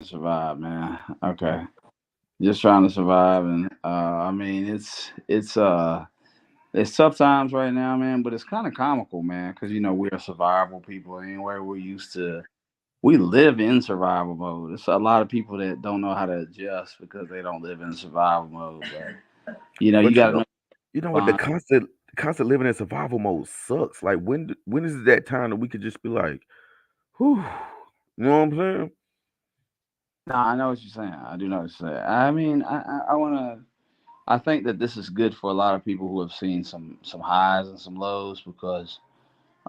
Survive, man. Okay, just trying to survive, and I mean, it's tough times right now, man. But it's kind of comical, man, because we're survival people anyway. We live in survival mode. It's a lot of people that don't know how to adjust because they don't live in survival mode. But you But got to know. you know what? The Fine. constant living in survival mode sucks. Like when is that time that we could just be like, whew, you know what I'm saying? No, I know what you're saying. I do know what you're saying. I mean, I want to. I think that this is good for a lot of people who have seen some highs and some lows because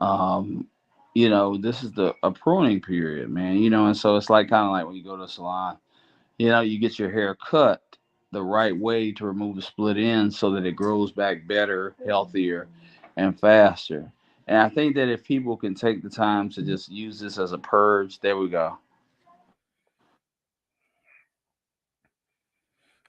um this is the a pruning period, man. And so it's like kind of like when you go to a salon. You get your hair cut the right way to remove the split ends so that it grows back better, healthier, and faster. And I think that if people can take the time to just use this as a purge, there we go.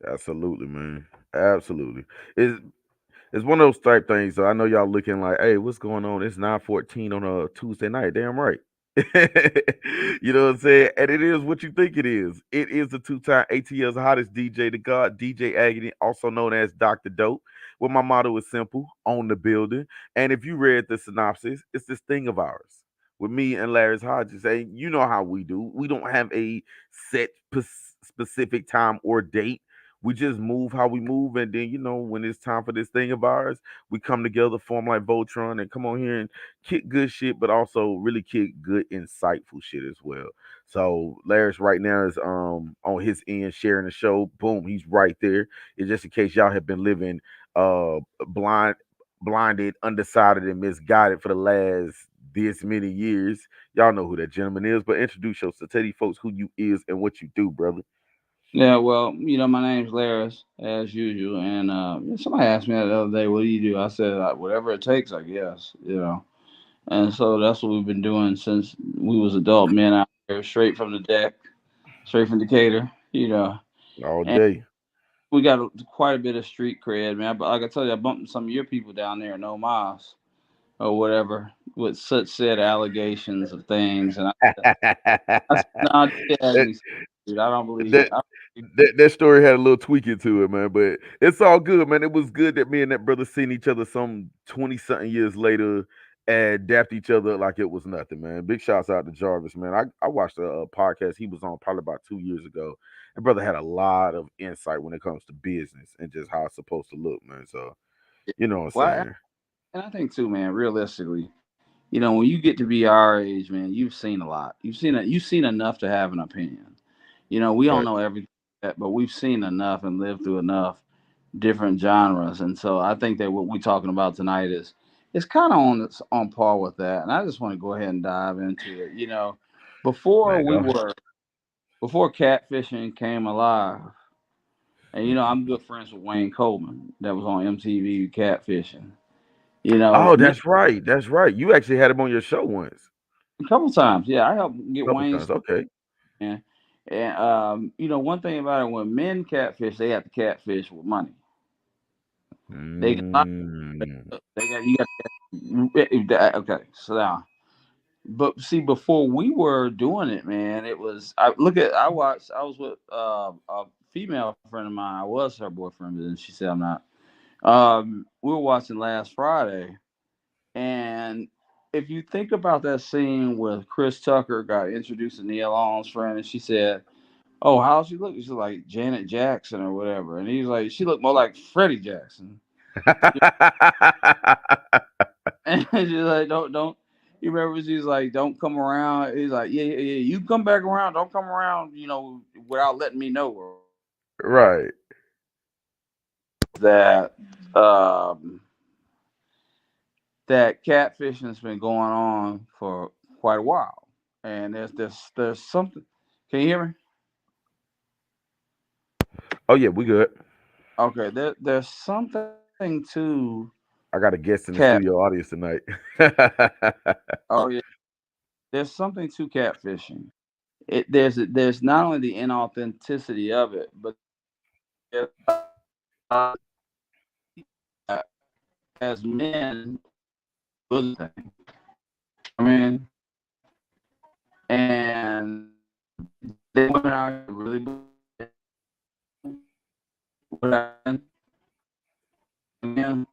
Absolutely, man. Absolutely. It's one of those type things. So I know y'all looking like, hey, what's going on? It's 9:14 on a Tuesday night. Damn right. You know what I'm saying? And it is what you think it is. It is the two-time ATL's hottest DJ, the God, DJ Agony, also known as Dr. Dope. Well, my motto is simple: own the building. And if you read the synopsis, it's this thing of ours with me and Laris Hodges. Hey, you know how we do. We don't have a set specific time or date. We just move how we move, and then when it's time for this thing of ours, we come together, form like Voltron, and come on here and kick good shit, but also really kick good, insightful shit as well. So Laris right now is on his end sharing the show. Boom, he's right there. It's just in case y'all have been living blind, blinded, undecided, and misguided for the last this many years. Y'all know who that gentleman is, but introduce yourself. Tell these folks who you is and what you do, brother. Yeah, well, my name's Laris, as usual. And somebody asked me the other day, what do you do? I said, whatever it takes, I guess. And so that's what we've been doing since we was adult men out there, straight from the deck, straight from Decatur, All And day. we got quite a bit of street cred, man. But like I tell you, I bumped some of your people down there in Omaha or whatever with such said allegations of things. And I said, no, DJ that, Agnew, dude, I don't believe it. that that story had a little tweak into it, man. But it's all good, man. It was good that me and that brother seen each other some 20 something years later and dapped each other like it was nothing, man. Big shouts out to Jarvis, man. I watched a podcast he was on probably about 2 years ago. And brother had a lot of insight when it comes to business and just how it's supposed to look, man. So you know what I'm Well, saying? and I think too, man, realistically, when you get to be our age, man, you've seen a lot. You've seen enough to have an opinion. We don't know Facts. everything, but we've seen enough and lived through enough different genres. And so I think that what we're talking about tonight is kind of on par with that. And I just want to go ahead and dive into it. Before Man, we go ahead. were before catfishing came alive, and I'm good friends with Wayne Coleman that was on MTV catfishing. Oh, Me that's right. That's right. You actually had him on your show once. a couple times. Yeah, I helped get A couple Wayne times. started. Okay. Man. And one thing about it, when men catfish, they have to catfish with money. They got Mm. they got you got okay. So now, but see, before we were doing it, man, it was I was with a female friend of mine. I was her boyfriend, but then she said I'm not. We were watching last Friday, and if you think about that scene where Chris Tucker got introduced to Neil Long's friend, and she said, "Oh, how's she look?" She's like Janet Jackson or whatever, and he's like, "She looked more like Freddie Jackson." And she's like, don't. You remember she's like, don't come around. He's like, yeah, yeah, yeah. You come back around. Don't come around, without letting me know or whatever. Right. That um, that catfishing's been going on for quite a while, and there's something. Can you hear me? Oh yeah, we good. Okay, there's something to I got a guest in the cat. studio audience tonight. Oh yeah, there's something to catfishing. There's not only the inauthenticity of it, but there's as men good thing. I mean, and They women out here really what happened. Man,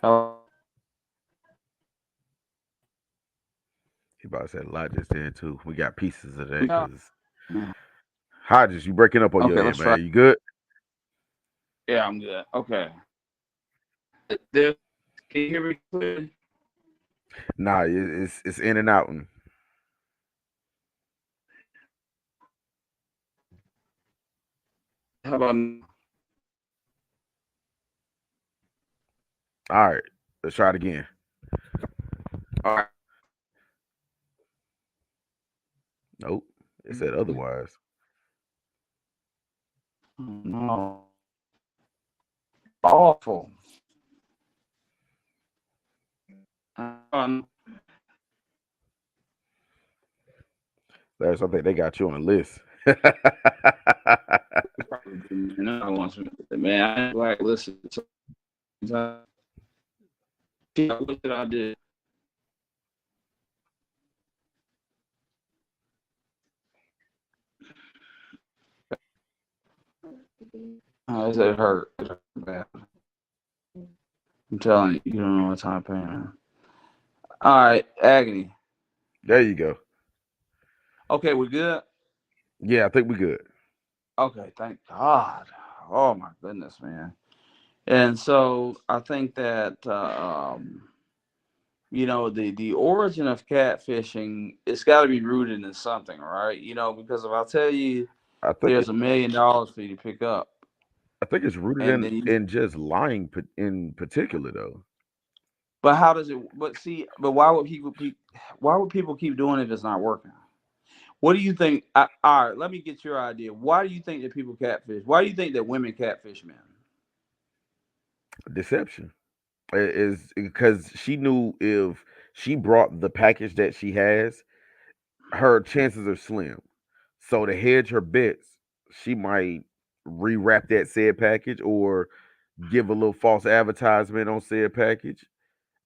hello? He about to say a lot just then too. We got pieces of that Yeah. because Hodges, you breaking up on your Okay, end, let's try. man. You good? Yeah, I'm good. Okay. There, can you hear me clearly? Nah, it's in and out. And How about all right, let's try it again. all right? Nope, it said otherwise. No, awful. Um, There's something they got you on a list. probably do, man. I want some, man. I ain't like listen. Sometimes, I wish that I did. It hurt. It hurt bad. I'm telling you, you don't know what time pain, man. All right, agony. There you go. Okay, we good. Yeah, I think we good. Okay, thank God. Oh my goodness, man. And so I think that the origin of catfishing, it's got to be rooted in something, right? Because if I tell you I think there's it. $1 million for you to pick up, I think it's rooted and in then you, in just lying in particular though. but how does it? But see, but why would people keep doing it if it's not working? What do you think? All right, let me get your idea. Why do you think that people catfish? Why do you think that women catfish men? Deception is because she knew if she brought the package that she has, her chances are slim. So to hedge her bets, she might rewrap that said package or give a little false advertisement on said package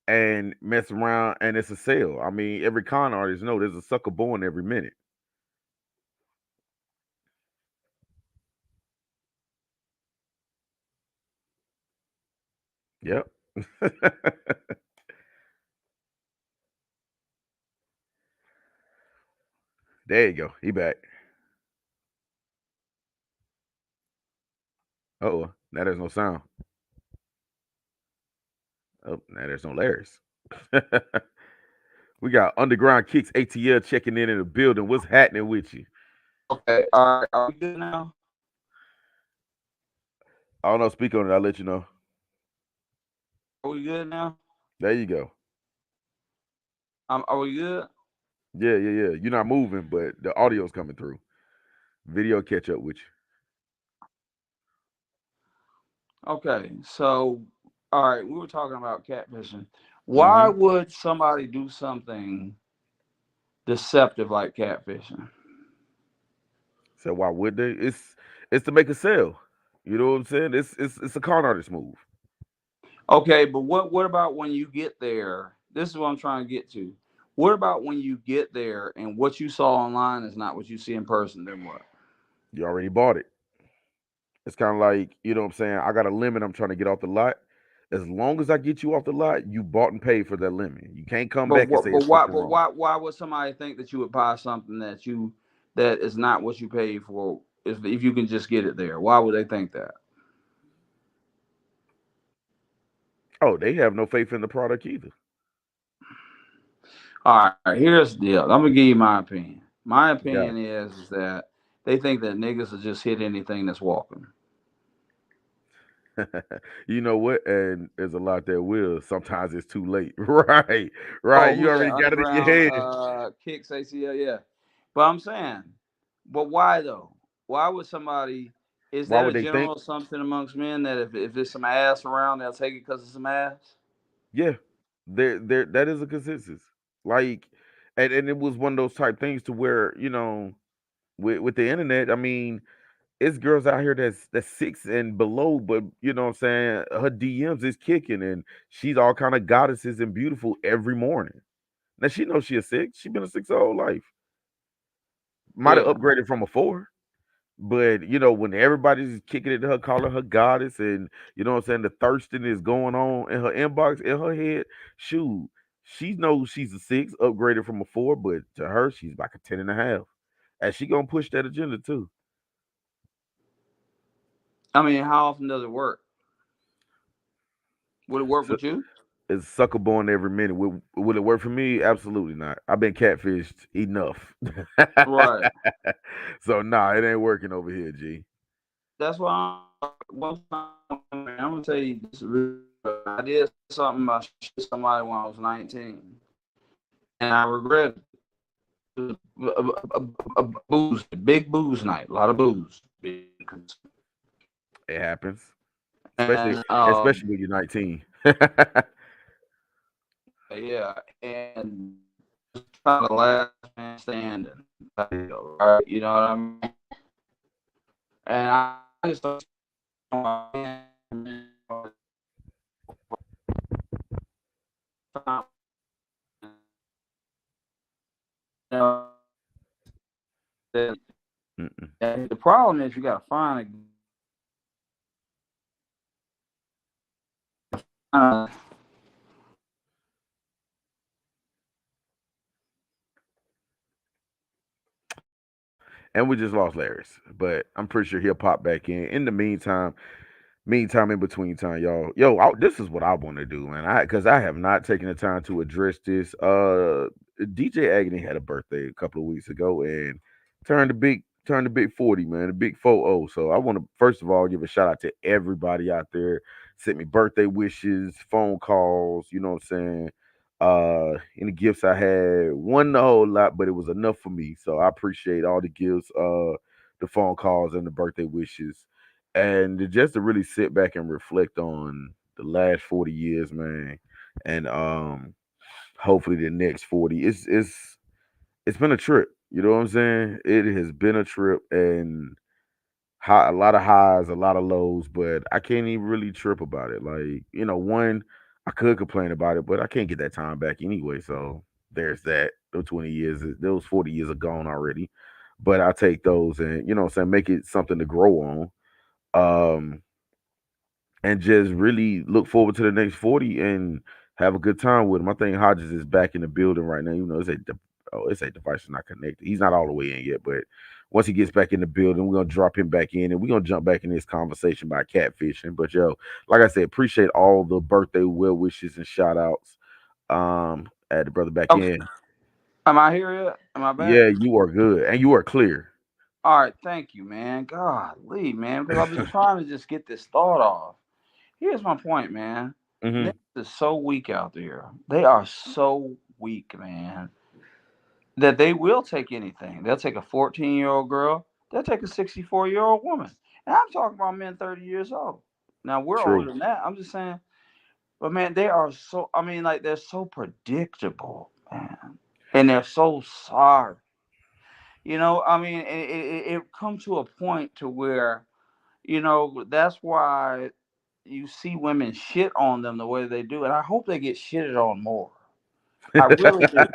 and mess around and it's a sale. I mean, every con artist know there's a sucker born every minute. Yep. There you go. He back. Oh, now there's no sound. Oh, now there's no Laris. We got Underground Kicks ATL checking in the building. What's happening with you? Okay, all right, are we good now? I don't know. Speak on it. I'll let you know. Are we good now? There you go. Are we good? Yeah, yeah, yeah. You're not moving, but the audio's coming through. Video catch up with Okay, so all right, we were talking about catfishing. you. Why would somebody do something deceptive like catfishing? So why would they? It's to make a sale. You know what I'm saying? It's a con artist move. Okay, but what about when you get there? This is what I'm trying to get to. What about when you get there and what you saw online is not what you see in person? Then what? You already bought it. It's kind of like, you know what I'm saying? I got a limit I'm trying to get off the lot. As long as I get you off the lot, you bought and paid for that limit. You can't come But back and what? say But it's why? fucking But wrong. why would somebody think that you would buy something that is not what you paid for? If you can just get it there, why would they think that? Oh, they have no faith in the product either. All right, here's the deal. I'm gonna give you my opinion. My Yeah. opinion is that they think that niggas will just hit anything that's walking. You know what? And there's a lot that will. Sometimes it's too late. Right. Oh, Right. You who already that got it in your underground head. kicks ACL? Yeah, but I'm saying, but why though? Why would somebody? Is Why that would a they think? general assumption amongst men that if there's some ass around, they'll take it because of some ass? Yeah. There that is a consensus. Like and it was one of those type things to where, with the internet, I mean, it's girls out here that's 6 and below, but you know what I'm saying, her DMs is kicking, and she's all kind of goddesses and beautiful every morning. Now she knows she a six. She been a six her whole life. Might have Yeah. upgraded from a four. But you know, when everybody's kicking it to her, calling her goddess, and you know what I'm saying, the thirsting is going on in her inbox, in her head, shoot, she knows she's a six, upgraded from a four, but to her, she's like a 10.5. And she gonna push that agenda too. I mean, how often does it work? Would it work So with you? it's sucker born every minute. Will it work for me? Absolutely not. I've been catfished enough. Right. So nah, it ain't working over here, G. That's why one time, man, I'm gonna tell you this. I did something. I shit somebody when I was 19, and I regret it. It was a booze, a big booze night, a lot of booze. It happens. Especially And especially when you're 19. yeah, and just kind of last man standing, right? You know what I mean? And I just started, you know, Mm-mm. the problem is you got to find a And we just lost Laris, but I'm pretty sure he'll pop back in. In the meantime, in between time, y'all, yo, this is what I want to do, man. Because I have not taken the time to address this. DJ Agony had a birthday a couple of weeks ago and turned the big 40, man, the big 40. So I want to first of all give a shout out to everybody out there. Sent me birthday wishes, phone calls. You know what I'm saying? Any gifts I had, wasn't a whole lot, but it was enough for me. So I appreciate all the gifts, the phone calls, and the birthday wishes, and just to really sit back and reflect on the last 40 years, man, and hopefully the next 40. It's been a trip. You know what I'm saying? It has been a trip, and a lot of highs, a lot of lows, but I can't even really trip about it. Like, one, I could complain about it, but I can't get that time back anyway. So there's that. Those 20 years, those 40 years are gone already. But I take those and, what I'm saying, make it something to grow on. Um, and just really look forward to the next 40 and have a good time with him. I think Hodges is back in the building right now. It's a device is not connected. He's not all the way in yet, but once he gets back in the building, we're gonna drop him back in and we're gonna jump back in this conversation about catfishing. But yo, like I said, appreciate all the birthday well wishes and shout outs. Add the brother back okay. in. Am I here yet? Am I back? Yeah, you are good. And you are clear. All right, thank you, man. God, leave, man, because I've been trying to just get this thought off. Here's my point, man. Niggas Hmm. is so weak out there. They are so weak, man, that they will take anything. They'll take a 14-year-old girl. They'll take a 64-year-old woman. And I'm talking about men 30 years old. Now we're older True. than that. I'm just saying, but man, they are so. I mean, like they're so predictable, man, and they're so sorry. I mean, it comes to a point to where that's why you see women shit on them the way they do, and I hope they get shitted on more. I really do,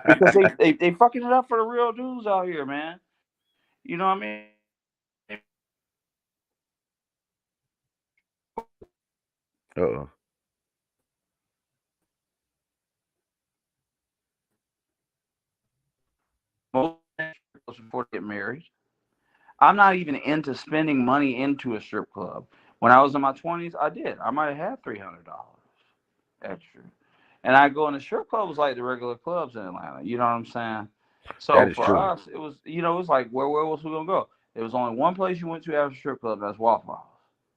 because they fucking it up for the real dudes out here, man. You know what I mean? Uh-oh. Most before they get married. I'm not even into spending money into a strip club. When I was in my 20s, I did. I might have had $300 extra. And I go in the strip clubs like the regular clubs in Atlanta. You know what I'm saying? That So is for true. us, it was like, where else we gonna go? There was only one place you went to after strip club. That's Waffle House.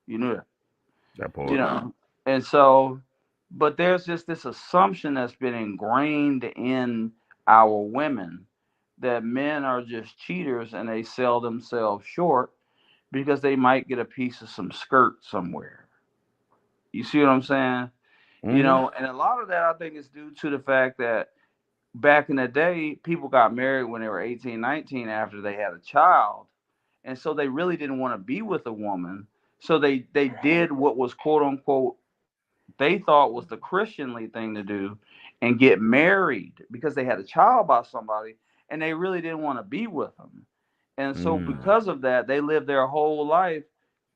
You knew that, That you part. know. And so, but there's just this assumption that's been ingrained in our women that men are just cheaters and they sell themselves short because they might get a piece of some skirt somewhere. You see what I'm saying? Hmm. And a lot of that I think is due to the fact that back in the day, people got married when they were 18, 19 after they had a child, and so they really didn't want to be with a woman. So they did what was quote unquote they thought was the Christianly thing to do, and get married because they had a child by somebody, and they really didn't want to be with them. And so Mm. because of that, they lived their whole life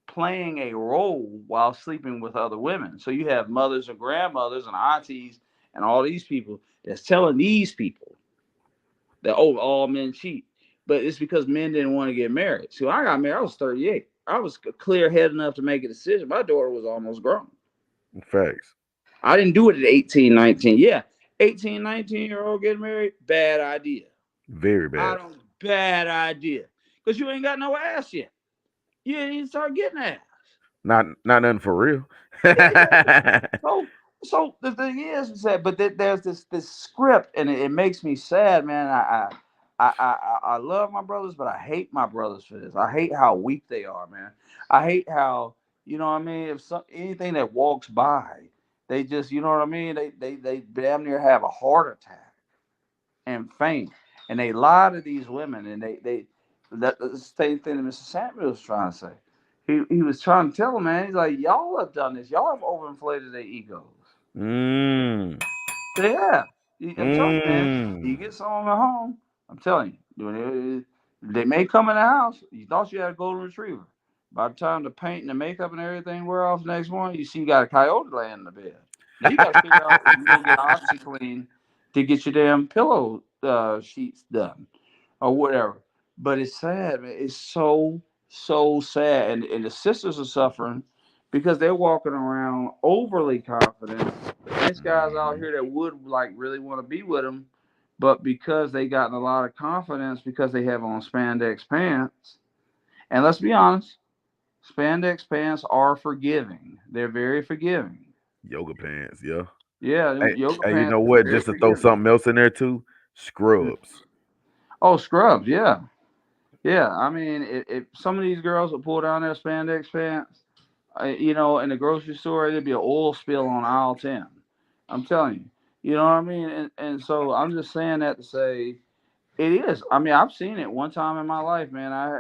playing a role while sleeping with other women. So you have mothers and grandmothers and aunties and all these people that's telling these people that, oh, all men cheat. But it's because men didn't want to get married. So I got married, I was 38. I was clear headed enough to make a decision. My daughter was almost grown. Facts. I didn't do it at 18, 19. Yeah, 18, 19-year old getting married, bad idea. Very I bad. don't, bad idea. Because you ain't got no ass yet. You ain't start getting ass. Not nothing for real. Yeah, yeah. So the thing is that, but there's this script, and it makes me sad, man. I love my brothers, but I hate my brothers for this. I hate how weak they are, man. I hate how, you know what I mean. If anything that walks by, they just, you know what I mean. They damn near have a heart attack and faint, and they lie to these women, and they that's the same thing that Mr. Samuel was trying to say. He was trying to tell them, man. He's like, y'all have done this. Y'all have overinflated their egos. Mm. They have. I'm telling you, man. You Mm. get someone at home. I'm telling you, they may come in the house. You thought you had a golden retriever. By the time the paint and the makeup and everything wear off the next morning, you see you got a coyote laying in the bed. Now you got to figure out if you're gonna get OxyClean to get your damn pillow sheets done or whatever. But it's sad, man. It's so sad, and the sisters are suffering because they're walking around overly confident. There's guys out Mhm. here that would like really want to be with them, but because they gotten a lot of confidence because they have on spandex pants, and let's be honest, spandex pants are forgiving. They're very forgiving. Yoga pants, yeah. Yeah, them And, yoga and you pants know are what? very Just to throw forgiving. something else in there too, scrubs. Oh, scrubs, yeah. Yeah, I mean, if some of these girls will pull down their spandex pants, in the grocery store, there'd be an oil spill on aisle 10. I'm telling you. You know what I mean? And so I'm just saying that to say it is. I mean, I've seen it one time in my life, man. I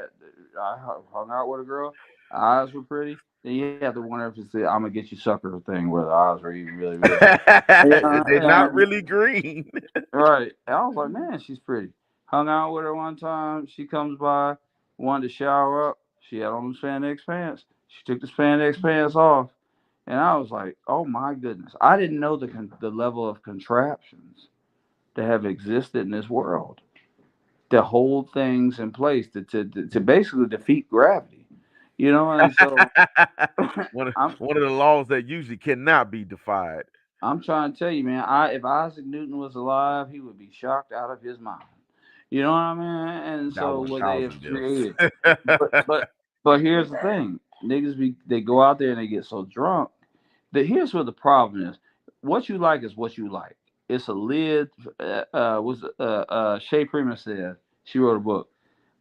hung out with a girl, her eyes were pretty. Then you have to wonder if it's the I'm gonna get you sucker thing where the eyes are even really, really pretty. Yeah, They're not yeah. really green. Right. And I was like, man, she's pretty. Hung out with her one time. She comes by, wanted to shower up. She had on the spandex pants. She took the spandex pants off. And I was like, oh my goodness. I didn't know the level of contraptions that have existed in this world to hold things in place to basically defeat gravity. And so I'm One of the laws that usually cannot be defied. I'm trying to tell you, man. If Isaac Newton was alive, he would be shocked out of his mind. You know what I mean? And Now so what they have 1,000 deaths. created, but but but here's the thing: they go out there and they get so drunk that here's where the problem is. What you like is what you like. It's a lid. Was Shay Primus said she wrote a book.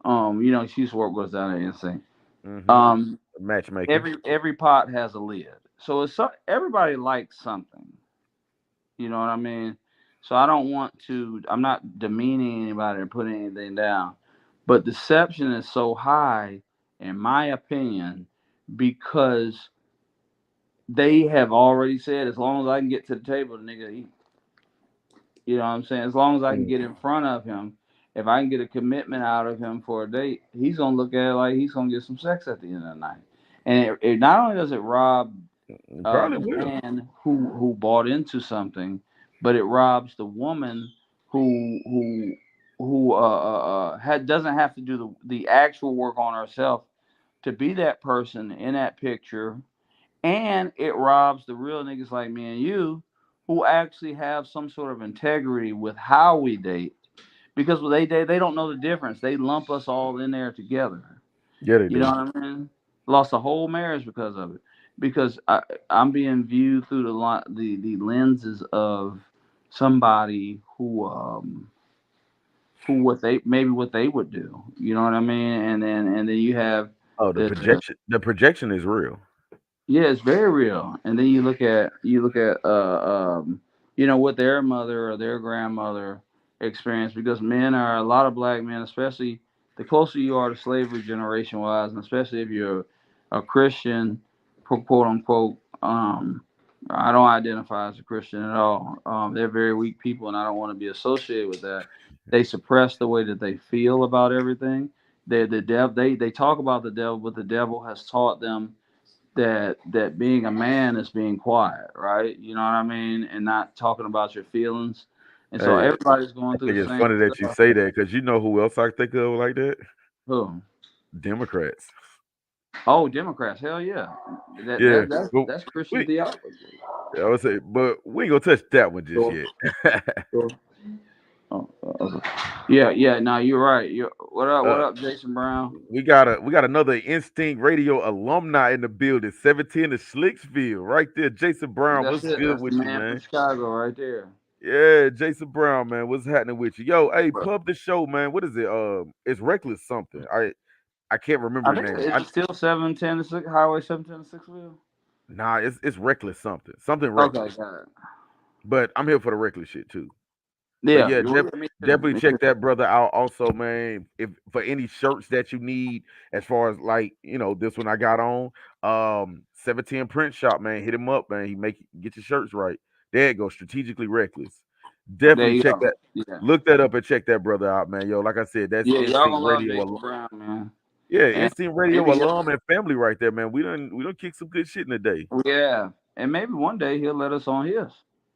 She used to work with us down there in Insane. Hmm. Um, Matchmaking. every pot has a lid, so everybody likes something. You know what I mean? So I don't want to. I'm not demeaning anybody or putting anything down, but deception is so high, in my opinion, because they have already said as long as I can get to the table, the nigga eat. You know what I'm saying? As long as I can Mm. get in front of him, if I can get a commitment out of him for a date, he's gonna look at it like he's gonna get some sex at the end of the night. And it not only does it rob Probably the will. man who bought into something, but it robs the woman who doesn't have to do the actual work on herself to be that person in that picture, and it robs the real niggas like me and you who actually have some sort of integrity with how we date because when they date they don't know the difference. They lump us all in there together. Yeah, they You know do. what I mean? Lost a whole marriage because of it. Because I'm being viewed through the lenses of somebody who what they would do. You know what I mean? And then you have Oh, the the projection. The projection is real. yeah, it's very real. And then you look at what their mother or their grandmother experienced because men are a lot of black men, especially the closer you are to slavery generation wise, and especially if you're a Christian, quote unquote. I don't identify as a Christian at all. They're very weak people, and I don't want to be associated with that. They suppress the way that they feel about everything. The devil. They talk about the devil, but the devil has taught them that being a man is being quiet, right? You know what I mean, and not talking about your feelings. And so Hey, everybody's I going through think the it's same funny that you stuff. say that because you know who else I think of like that? Who? Democrats. Oh, Democrats. Hell yeah. That Yeah, that that's but that's Christian we, theology. I would say, but we ain't gonna touch that one just Sure, yet. sure. Oh, okay. Yeah, yeah. No, you're right. What up? What uh, up, Jason Brown? we got another Instinct Radio alumni in the building. 17 of Schlicksville, right there. Jason Brown, That's what's it. good That's the with you, man from man? Chicago right there. Yeah, Jason Brown, man, what's happening with you? Yo, hey, pub the show, man. What is it? It's Reckless something. I can't remember I the think name. I it's still 710 to six, Highway 710 to Sixville. Nah, it's Reckless something. Something Okay, Reckless. got it. But I'm here for the reckless shit too. But Yeah, yeah, me too. definitely Me check too. that brother out. Also, man, if for any shirts that you need, as far as like this one I got on, 710 print shop, man, hit him up, man. He get your shirts right. There it goes, strategically reckless. There Definitely you check go. that. Yeah. Look that up and check that brother out, man. Yo, like I said, that's Yeah, y'all Instinct gonna love Radio. Jason Brown, man. Yeah, And Instinct Radio maybe alum and family right there, man. We don't kick some good shit in the day. yeah, and maybe one day he'll let us on his.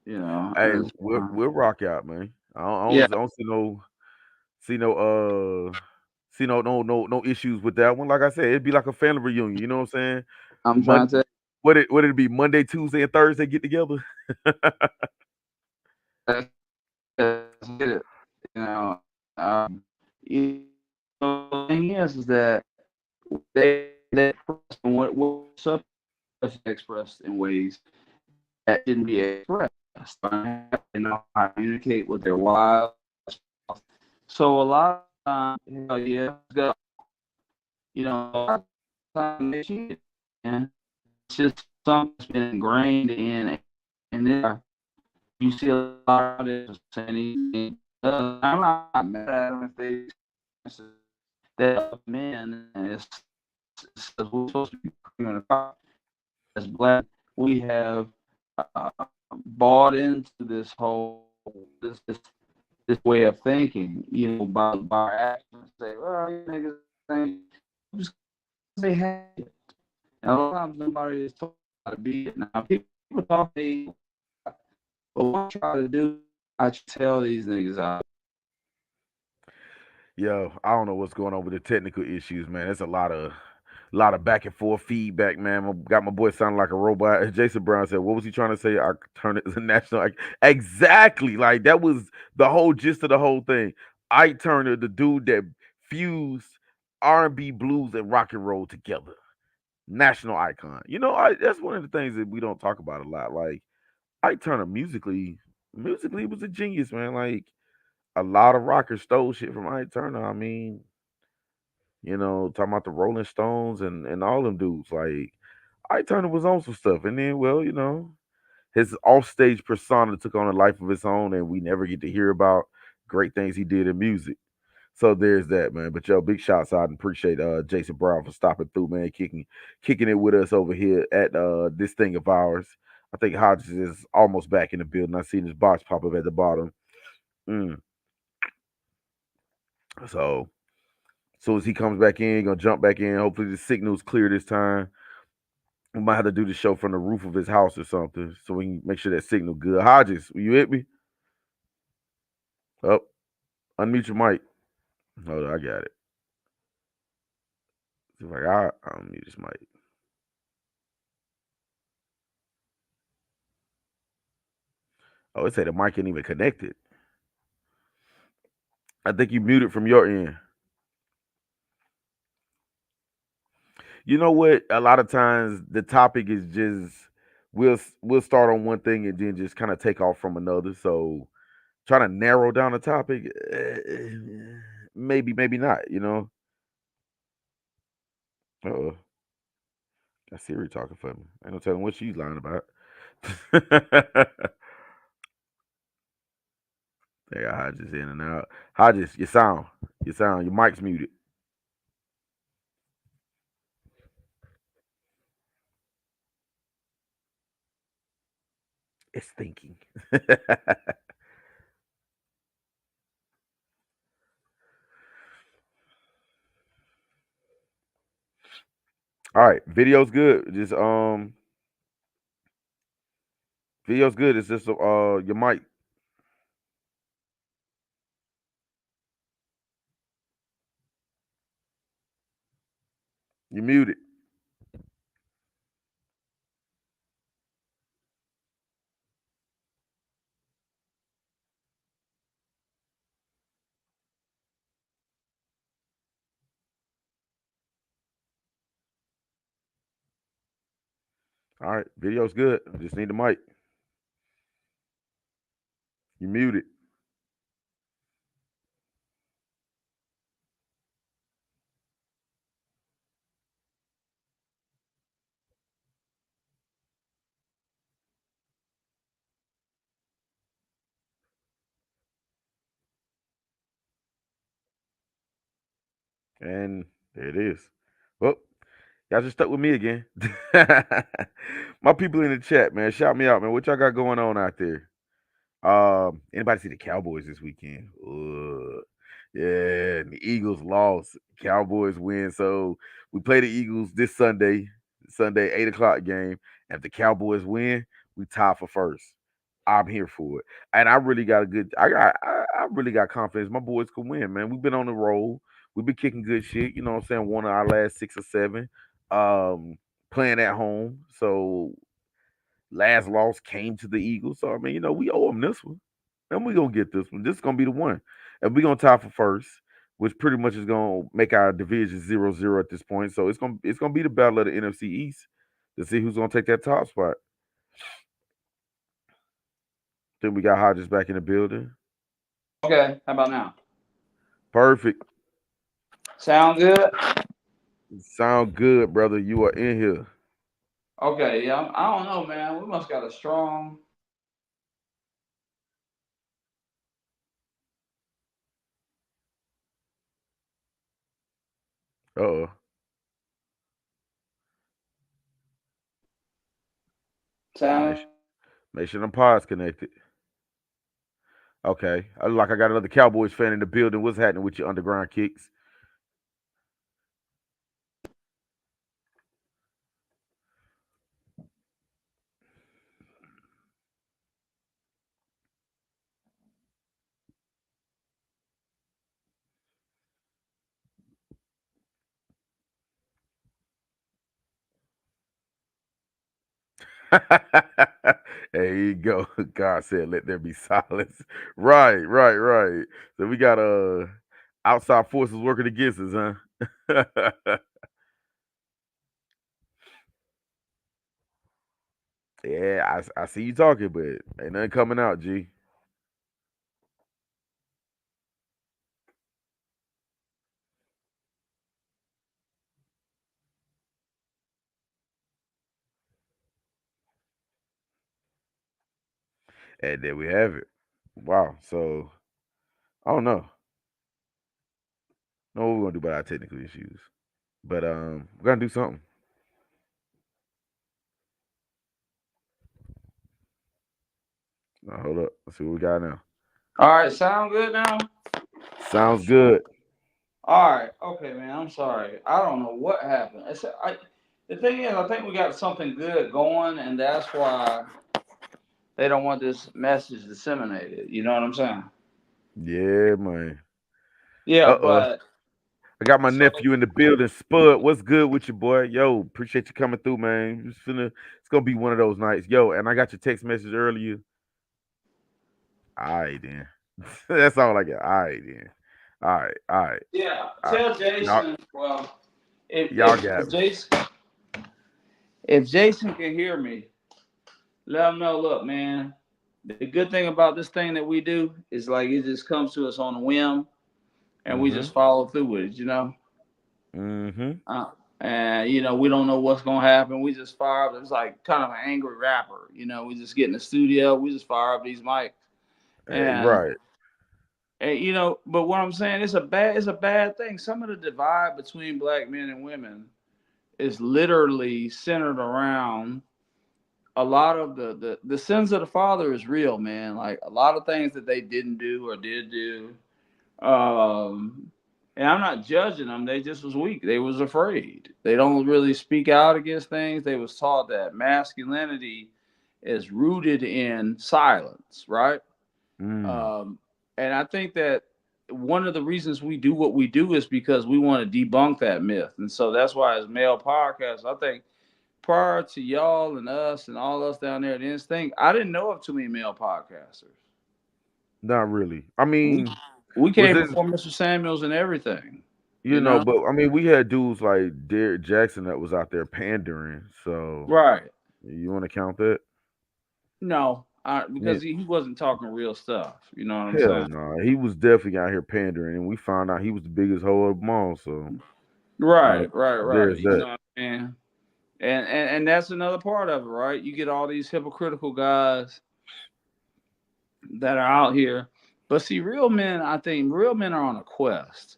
You know, Hey, as, we'll rock out, man. yeah, I don't see no see no issues with that one. Like I said, it'd be like a family reunion. You know what I'm saying? I'm trying Mon- to would it be Monday, Tuesday, and Thursday get together? tell let's get it. You know, you know, the thing is that they express and what subjects expressed in ways that shouldn't be expressed. They know how to communicate with their wives. So a lot of times, hell yeah, you know, a lot of times they cheat, and it's just something that's been ingrained in, and then you see a lot of this saying these things. I'm not mad at them if they that men and it's we're supposed to be cream of the crop as black. We have uh, bought into this whole this way of thinking, you know, by our actions. Say, well, you niggas ain't just 'cause they have it. And a lot of times nobody is told how to be it. Now people talk to me, but what I try to do, I tell these niggas out. Yo, I don't know what's going on with the technical issues, man. There's a lot of back and forth feedback, man. Got my boy sounding like a robot. Jason Brown said, "What was he trying to say? I turn it as a national." Exactly, like that was the whole gist of the whole thing. Ike Turner, the dude that fused R&B, blues, and rock and roll together, national icon. That's one of the things that we don't talk about a lot. Like Ike Turner, musically was a genius, man. Like a lot of rockers stole shit from Ike Turner. I mean, talking about the Rolling Stones and all them dudes. Like Ike Turner was on some stuff, and then his offstage persona took on a life of its own, and we never get to hear about great things he did in music. So there's that, man. But yo, big shouts out and appreciate Jason Brown for stopping through, man, kicking it with us over here at this thing of ours. I think Hodges is almost back in the building. I seen his box pop up at the bottom. Mm. So as soon as he comes back in, he gonna jump back in. Hopefully the signal's clear this time. We might have to do the show from the roof of his house or something, so we can make sure that signal good. Hodges, will you hit me? Up, unmute your mic. Hold on, I got it. See if I unmute his mic. Oh, it said the mic ain't even connected. I think you muted from your end. You know what? A lot of times the topic is just we'll start on one thing and then just kind of take off from another. So trying to narrow down the topic, maybe not. Uh, got Siri talking for me. Ain't no telling what she's lying about. They got Hodges in and out. Hodges, your sound, your mic's muted. It's thinking. All right, video's good. Just video's good. It's just your mic. You muted. All right, video's good. Just need the mic. You muted. And there it is. Well, y'all just stuck with me again. My people in the chat, man, shout me out, man. What y'all got going on out there? Anybody see the Cowboys this weekend? Yeah, and the Eagles lost. Cowboys win. So we play the Eagles this Sunday 8 o'clock game. And if the Cowboys win, we tie for first. I'm here for it, and I really got a good. I really got confidence. My boys can win, man. We've been on the roll. We've been kicking good shit. You know what I'm saying? One of our last 6 or 7. Um, Playing at home. So last loss came to the Eagles. So I mean, we owe them this one. And we're gonna get this one. This is gonna be the one. And we're gonna tie for first, which pretty much is gonna make our division 0-0 at this point. So it's gonna be the battle of the NFC East to see who's gonna take that top spot. Then we got Hodges back in the building. Okay, how about now? Perfect. Sound good? Sound good, brother. You are in here. Okay, yeah. I don't know, man. We must got a strong. Uh-oh. Make, Sound. su- make sure them pods connected. Okay. I look like I got another Cowboys fan in the building. What's happening with your underground kicks? There you go. God said, "Let there be silence." Right, right, right. So we got outside forces working against us, huh? Yeah, I see you talking, but ain't nothing coming out, G. And there we have it. Wow. So I don't know what we're gonna do about our technical issues, but we're gonna do something. Now, hold up. Let's see what we got now. All right, sound good now? Sounds good. All right, okay, man. I'm sorry. I don't know what happened. The thing is, I think we got something good going, and that's why they don't want this message disseminated. You know what I'm saying? Yeah, man. Yeah, Uh-oh. but I got my so nephew in the building. Spud, what's good with you, boy? Yo, appreciate you coming through, man. It's gonna be one of those nights. Yo, and I got your text message earlier. All right, then. That's all I got. All right, then. All right, all right, yeah, all right. tell Y'all, Jason. Well, if y'all if, got if me. Jason can hear me, let him know. Look, man. The good thing about this thing that we do is like it just comes to us on a whim, and we Mm-hmm. just follow through with it. You know. Mm-hmm. And we don't know what's gonna happen. We just fire up. It's like kind of an angry rapper. We just get in the studio. We just fire up these mics, and Right. But what I'm saying, it's a bad thing. Some of the divide between black men and women is literally centered around a lot of the sins of the father is real, man. Like a lot of things that they didn't do or did do. Um, and I'm not judging them. They just was weak. They was afraid. They don't really speak out against things. They was taught that masculinity is rooted in silence, right? Mm. Um, and I think that one of the reasons we do what we do is because we want to debunk that myth. And so that's why as male podcasts, I think prior to y'all and us and all us down there at Instinct, I didn't know of too many male podcasters. Not really. I We mean, we was came this, before Mr. Samuels and everything, you you know? know? But I mean, we had dudes like Derek Jackson that was out there pandering. So Right. you want to count that? No, Yeah. because he wasn't talking real stuff. You know what I'm Hell saying? no. He was definitely out here pandering, and we found out he was the biggest hoe of them all. So you know, Right, right, right. there's You that. know what I mean? And that's another part of it, right? You get all these hypocritical guys that are out here. But see, real men, I think real men are on a quest.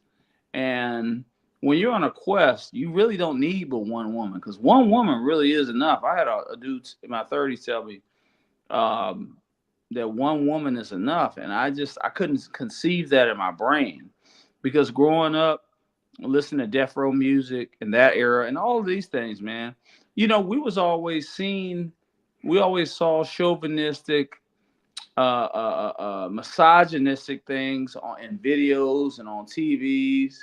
And when you're on a quest, you really don't need but one woman because one woman really is enough. I had a dude in my 30s tell me um, that one woman is enough. And I couldn't conceive that in my brain because growing up, listening to death row music in that era and all of these things, man, we was always seen, we always saw chauvinistic misogynistic things in videos and on TVs.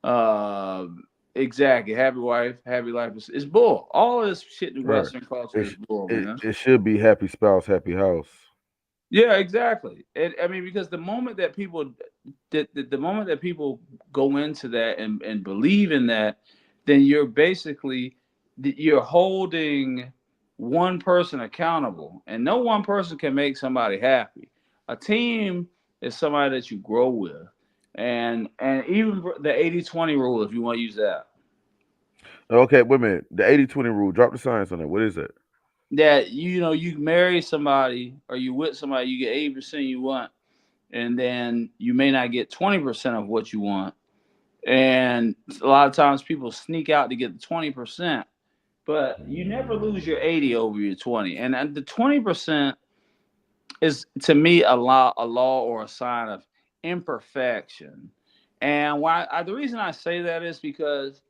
Uh, exactly. Happy wife, happy life is bull. All of this shit in Right. Western culture It is sh- bull, it man. it should be happy spouse, happy house. Yeah, exactly. And I mean, because the moment that people, the moment that people go into that and believe in that, then you're holding one person accountable, and no one person can make somebody happy. A team is somebody that you grow with, and even the 80-20 rule, if you want to use that, Okay, wait a minute. The 80-20 rule. Drop the science on that. What is that? that you marry somebody or you with somebody, you get 80% you want, and then you may not get 20% of what you want. And a lot of times people sneak out to get the 20%, but you never lose your 80 over your 20. And the 20% is to me a law or a sign of imperfection. And the reason I say that is because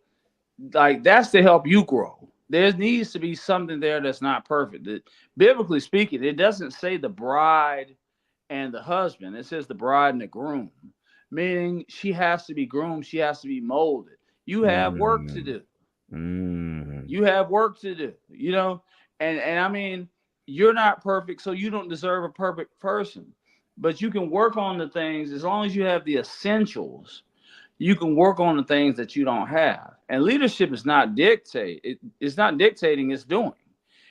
like that's to help you grow. There needs to be something there that's not perfect. Biblically speaking, it doesn't say the bride and the husband. It says the bride and the groom, meaning she has to be groomed, she has to be molded. You have work to Mm, do. mm, You have work to do. And I mean, you're not perfect, so you don't deserve a perfect person. But you can work on the things as long as you have the essentials. You can work on the things that you don't have. And leadership is not it's not dictating, it's doing.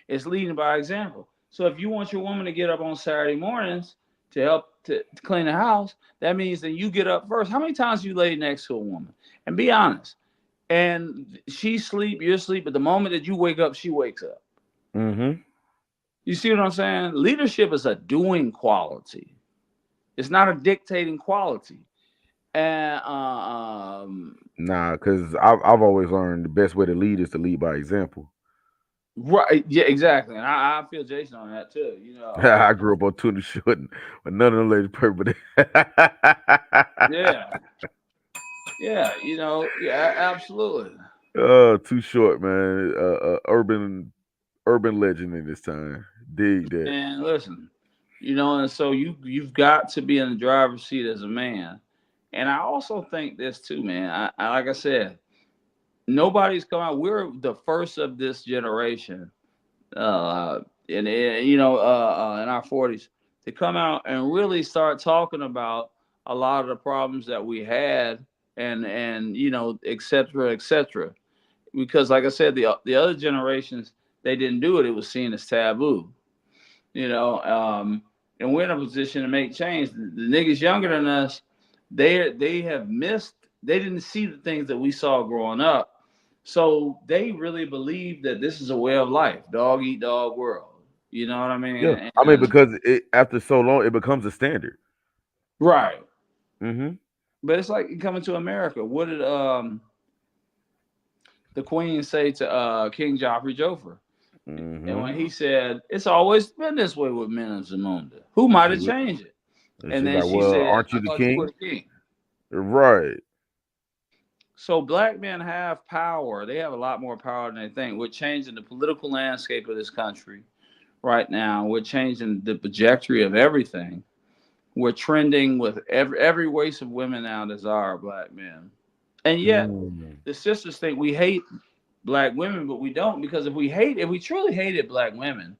It's leading by example. So if you want your woman to get up on Saturday mornings to help to clean the house, that means that you get up first. How many times you lay next to a woman? And be honest. And she sleep, you're asleep. But the moment that you wake up, she wakes up. mm-hmm. You see what I'm saying? Leadership is a doing quality. It's not a dictating quality. And Nah, because I've always learned the best way to lead is to lead by example. right, yeah, exactly. And I feel Jason on that too. I grew up on Tuna Short, but none of them ladies perfect. Yeah, yeah, yeah, absolutely. Too short, man. Urban legend in this time. Dig that. And listen, and so you've got to be in the driver's seat as a man. And I also think this too, man. Like I said, nobody's come out. We're the first of this generation, in our 40s, to come out and really start talking about a lot of the problems that we had, and et cetera, et cetera. Because, like I said, the other generations, they didn't do it. It was seen as taboo. you know. And we're in a position to make change. The niggas younger than us, they have missed. They didn't see the things that we saw growing up, so they really believe that this is a way of life, dog eat dog world. You know what I mean? Yeah, I mean And because after so long it becomes a standard. right, Hmm. but it's like coming to America. What did the Queen say to King Joffrey Joffrey? And Mm-hmm. when he said, "It's always been this way with men in Zamunda," who might She have was, changed it? and And she's then like, she "Well, said, aren't "I you the thought you were king?" the king." Right. So black men have power. They have a lot more power than they think. We're changing the political landscape of this country right now. We're changing the trajectory of everything. We're trending with every race of women now desire black men. And yet Mm. the sisters think we hate black women, but we don't, because if we truly hated black women,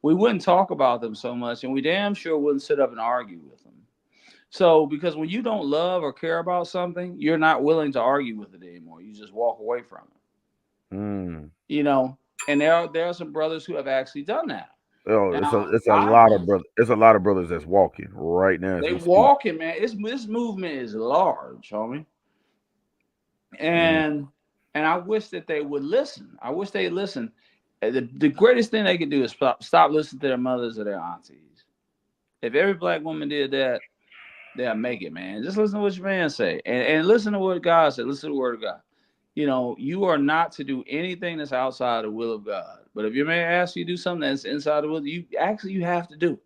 we wouldn't talk about them so much, and we damn sure wouldn't sit up and argue with them. So, because when you don't love or care about something, you're not willing to argue with it anymore. You just walk away from Mm. it. And there are some brothers who have actually done that. Oh, Now, it's a I lot of don't. brothers. It's a lot of brothers that's walking right now as They we speak. walking, man. This movement is large, homie, Mm. and I wish that they would listen. I wish they listen. The greatest thing they could do is stop listening to their mothers or their aunties. If every black woman did that, they'll make it, man. Just listen to what your man say, and listen to what God said. Listen to the word of God. You are not to do anything that's outside the will of God. But if your man asks you to do something that's inside the will, you have to do it,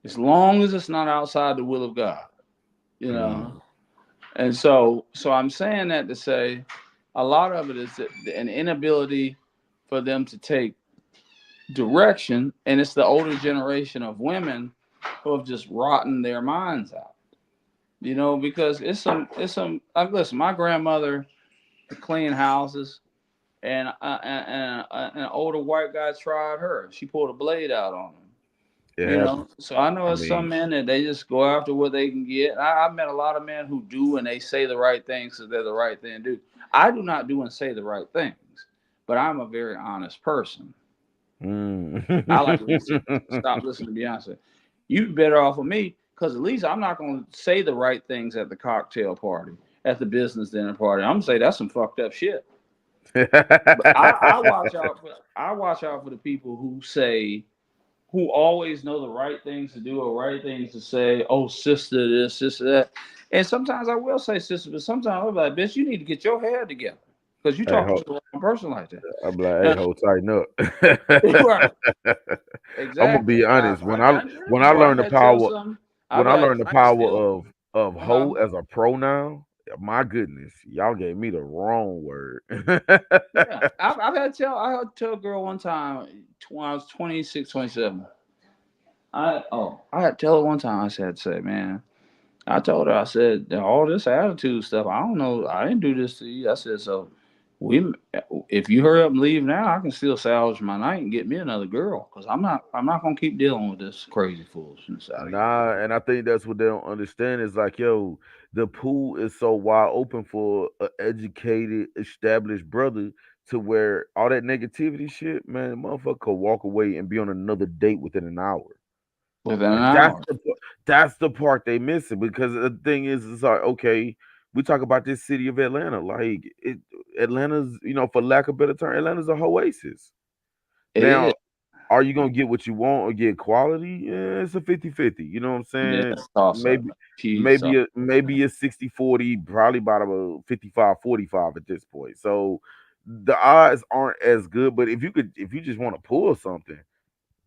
as long as it's not outside the will of God. You know. Mm. And so I'm saying that to say, a lot of it is an inability for them to take direction, and it's the older generation of women who have just rotten their minds out. Because it's some. Like, listen, my grandmother could clean houses, and an older white guy tried her. She pulled a blade out on him. It happens. So I know I there's some mean, men that they just go after what they can get. I've met a lot of men who do, and they say the right things because they're the right thing to do. I do not do and say the right things, but I'm a very honest person. I like to listen. mm. Stop listening to Beyonce. You'd be better off with me, because at least I'm not going to say the right things at the cocktail party, at the business dinner party. I'm gonna say that's some fucked up shit. But I watch out for the people who always know the right things to do or right things to say. Oh, sister, this, sister, that. And sometimes I will say sister, but sometimes I'm like, bitch, you need to get your head together because you Hey, talking to the wrong person like that. I'm like, hey, Now, hold tighten up. right, I'm gonna be exactly. honest. I done did it When I before. I learned the had to tell power some. I'll when be I like, learned the I ain't power still. of Uh-huh. hoe as a pronoun, my goodness, y'all gave me the wrong word. Yeah, I had to tell a girl one time when I was 26, 27. I had to tell her one time. I said, man. I told her, I said, all this attitude stuff, I don't know, I didn't do this to you. I said, so we, if you hurry up and leave now, I can still salvage my night and get me another girl, because I'm not gonna keep dealing with this crazy foolishness out of you. Nah, and I think that's what they don't understand is like, yo, the pool is so wide open for an educated, established brother to where all that negativity shit, man, motherfucker could walk away and be on another date within an hour. Within an And hour. that's the part they missing because the thing is, it's like okay, we talk about this city of Atlanta, like Atlanta's, for lack of a better term, Atlanta's a oasis. It is. Now, are you gonna get what you want or get quality? Yeah, it's a 50-50. You know what I'm Yeah, saying? toss up. Maybe Huge toss. maybe a 60-40, probably about a 55-45 at this point. So the odds aren't as good, but if you just want to pull something,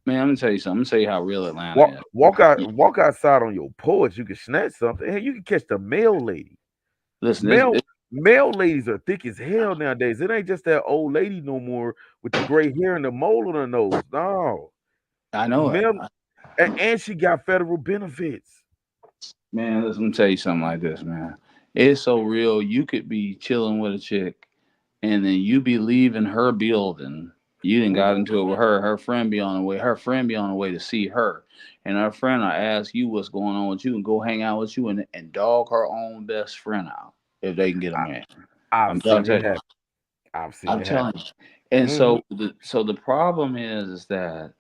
Man, I'm gonna tell you something. I'm gonna tell you how real walk Atlanta is. walk outside on your porch, you can snatch something. Hey, you can catch the mail lady. Listen, Male male ladies are thick as hell nowadays. It ain't just that old lady no more with the gray hair and the mole on her nose. No. I know it. Male and she got federal benefits. Man, let me tell you something like this, man. It's so real. You could be chilling with a chick, and then you be leaving her building. You didn't got into it with her. Her friend be on the way. Her friend be on the way to see her, and her friend will ask you what's going on with you and go hang out with you and dog her own best friend out if they can get a man. I've I'm trying seen to it tell you. happen. I've seen I'm it happen. telling you. And Hmm. so the problem is that,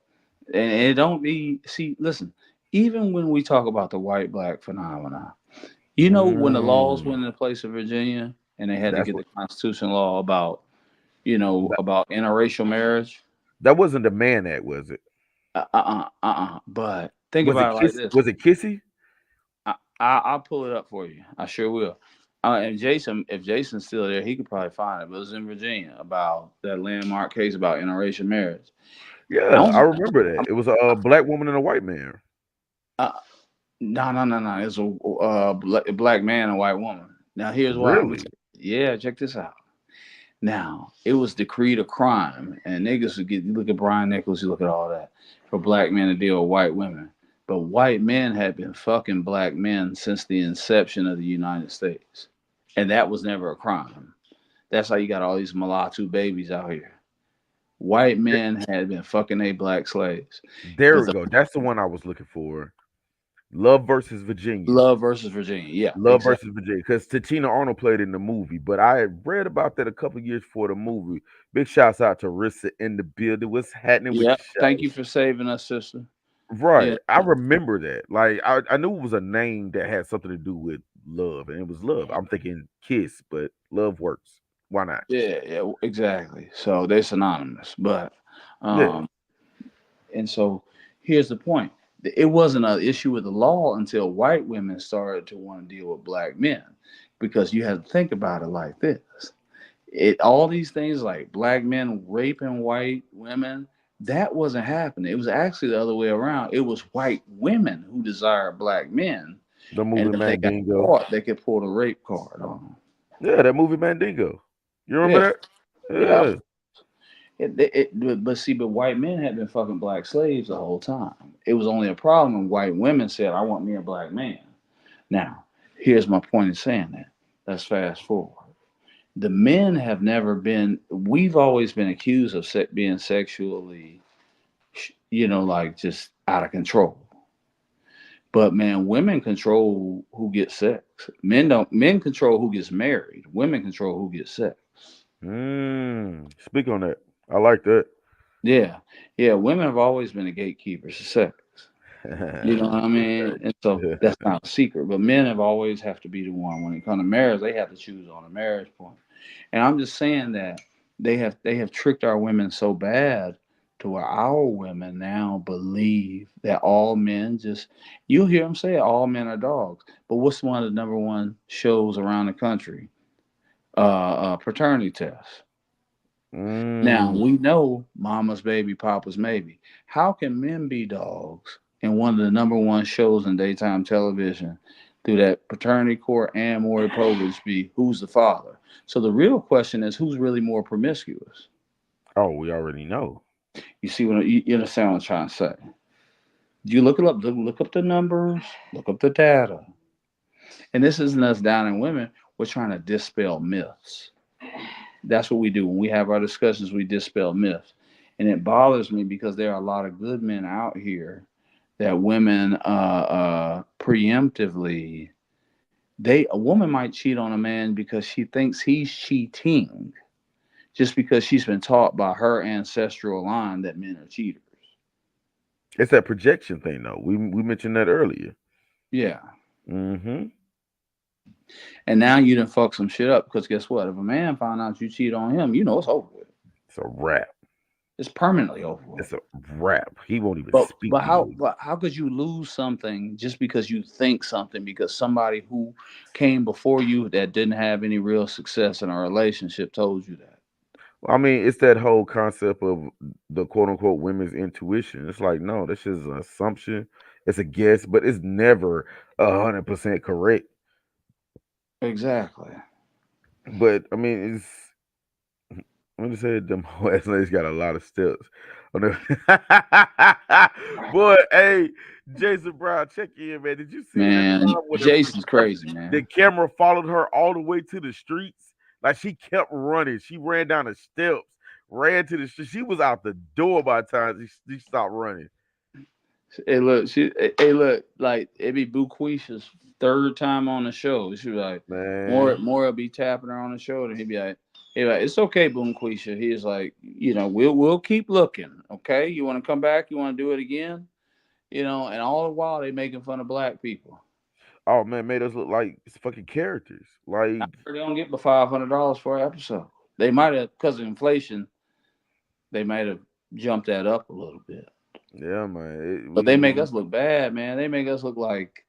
and it don't be, see, listen, even when we talk about the white black phenomenon, when the laws Mm. went into place in Virginia and they had to That's get what the Constitution law about, that, about interracial marriage. that wasn't the Man Act, was it? But think about it like this. Was it Kissy? I'll pull it up for you. I sure will. And Jason, if Jason's still there, he could probably find it. But it was in Virginia about that landmark case about interracial marriage. I Yeah, I don't, remember that. It was a black woman and a white man. uh, no, no, no, no. It's a black man and white woman. Now, here's why. Really? Yeah, check this out. Now, it was decreed a crime, and niggas would get. You look at Brian Nichols, you look at all that for black men to deal with white women. But white men had been fucking black men since the inception of the United States, and that was never a crime. That's how you got all these mulatto babies out here. White men had been fucking they black slaves. There But we the go. That's the one I was looking for. Love versus Virginia. Love versus Virginia, yeah, Love exactly. versus Virginia. Because Tatina Arnold played in the movie, but I had read about that a couple years before the movie. Big shouts out to Rissa in the building. What's happening with Yeah, you, thank you Shouts? for saving us, sister. Yeah, Right. I remember that. Like I knew it was a name that had something to do with love, and it was love. I'm thinking kiss, but love works. Why not? yeah, yeah, exactly. So they're synonymous, but Yeah. um, and so here's the point: it wasn't an issue with the law until white women started to want to deal with black men, because you have to think about it like this: it all these things like black men raping white women, that wasn't happening. It was actually the other way around. It was white women who desired black men, The and movie if they got Mandingo. caught, they could pull the rape card on them. Yeah, that movie Mandingo. You remember Yeah, that? yeah. Yeah. But see, but white men had been fucking black slaves the whole time. It was only a problem when white women said, "I want me a black man." Now, here's my point in saying that. Let's fast forward. The men have never been. We've always been accused of being sexually, like just out of control. But man, women control who gets sex. Men don't. Men control who gets married. Women control who gets sex. Speak on that. I like that. Yeah, yeah. Women have always been the gatekeepers of sex. You know what I mean? And so that's not a secret. But men have always have to be the one when it comes to marriage. They have to choose on a marriage point. And I'm just saying that they have tricked our women so bad to where our women now believe that all men just, you'll hear them say all men are dogs. But what's one of the number one shows around the country? Paternity tests. Now mm. we know mama's baby, papa's maybe. How can men be dogs in one of the number one shows in daytime television through that paternity court and Maury Povich be who's the father? So the real question is who's really more promiscuous? Oh, we already know. You see what you understand what I'm trying to say? You look it up, look up the numbers, look up the data. And this isn't us downing women. We're trying to dispel myths. That's what we do when we have our discussions. We dispel myths, and it bothers me because there are a lot of good men out here that women preemptively. A woman might cheat on a man because she thinks he's cheating, just because she's been taught by her ancestral line that men are cheaters. It's that projection thing, though. We mentioned that earlier. Yeah, Mm-hmm. and now you done fuck some shit up because guess what? If a man found out you cheat on him, you know it's over with. It's a wrap. It's permanently over with. It's a wrap. He won't even But speak but to how you. but how could you lose something just because you think something because somebody who came before you that didn't have any real success in a relationship told you that? I mean, it's that whole concept of the quote unquote women's intuition. It's like, no, that's just an assumption. It's a guess, but it's never 100% correct. Exactly. But I mean, it's I'm just saying them last lady's got a lot of steps. On the- Boy, hey, Jason Brown, check in, man. Did you see the Man, time when Jason's crazy, the man. camera followed her all the way to the streets? Like she kept running. She ran down the steps, ran to the street. She was out the door by the time she stopped running. Hey, look, like it be Buquisha's third time on the show. She was like, Man. more will be tapping her on the shoulder. He'd be like, it's okay, Buquisha. He's like, we'll keep looking. Okay, you want to come back? You want to do it again? And all the while they making fun of black people. Oh man, made us look like fucking characters. I Like, heard they don't get but $500 for an episode. They might have, because of inflation, they might have jumped that up a little bit. yeah, man. But they make us look bad, man. They make us look like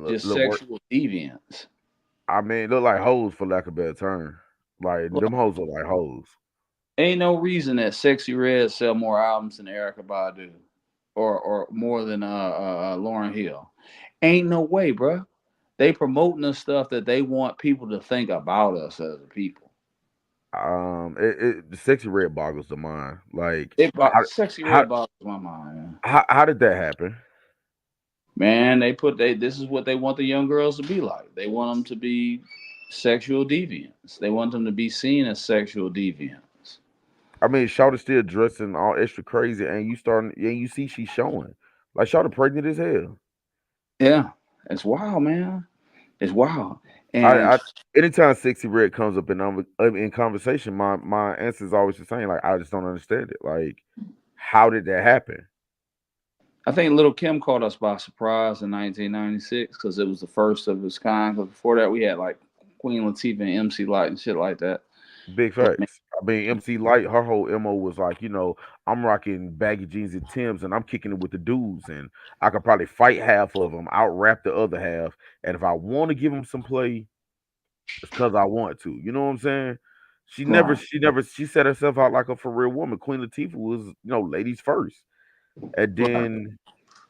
just Look work. sexual deviants. I mean, look like hoes for lack of a better term. Like them hoes look like hoes. Ain't no reason that Sexy Red sell more albums than Erica Badu, or more than Lauren Hill. Ain't no way, bruh. They promoting the stuff that they want people to think about us as a people. The sexy red boggles the mind. Like how Sexy how Red boggles my mind, man. how did that happen? Man, they this is what they want the young girls to be like. They want them to be sexual deviants. They want them to be seen as sexual deviants. I mean, Shawty still dressing all extra crazy, and you see she's showing. Like Shawty pregnant as hell. Yeah, it's wild, man. It's wild. And I anytime sexy red comes up in conversation, my answer is always the same. Like I just don't understand it. Like how did that happen? I think Little Kim caught us by surprise in 1996 because it was the first of its kind. Because before that, we had like Queen Latifah and MC Light and shit like that. Big But man, facts. I mean, MC Light, her whole MO was like, I'm rocking baggy jeans and Tims and I'm kicking it with the dudes. And I could probably fight half of them, out rap the other half. And if I want to give them some play, it's because I want to. You know what I'm saying? right, She set herself out like a for real woman. Queen Latifah was, ladies first. And right. then,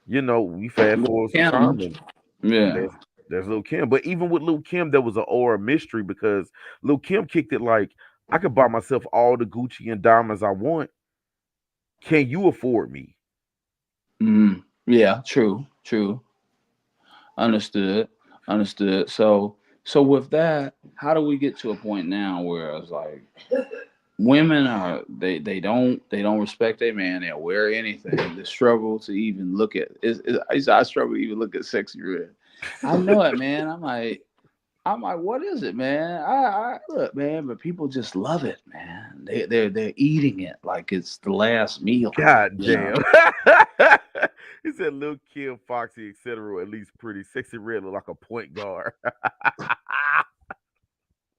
we fast Lil' forward some Kim, time and yeah, there's Lil Kim. But even with Lil Kim, there was an aura of mystery because Lil Kim kicked it like I could buy myself all the Gucci and diamonds I want. Can you afford me? yeah, true, true. Understood, understood. So with that, how do we get to a point now where it's like women are they don't respect a man. They'll wear anything. The struggle to even look at I struggle to even look at sexy red. I know it, man. I'm like, what is it, man? I look, man, but people just love it, man. They're eating it like it's the last meal. God You know, damn. He said Lil Kim, Foxy, etc. At least pretty. Sexy Red look like a point guard.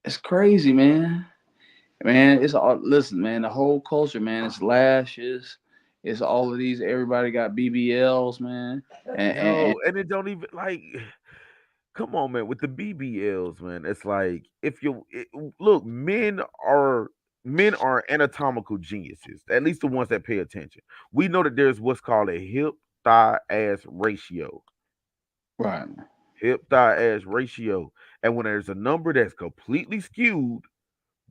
it's crazy, man. Man, it's all listen, man. The whole culture, man. It's lashes. It's all of these. Everybody got BBLs, man. And Yo, and it don't even like come on, man. With the BBLs, man, it's like if look, men are anatomical geniuses. At least the ones that pay attention. We know that there's what's called a hip thigh ass ratio. right, Hip thigh ass ratio, and when there's a number that's completely skewed,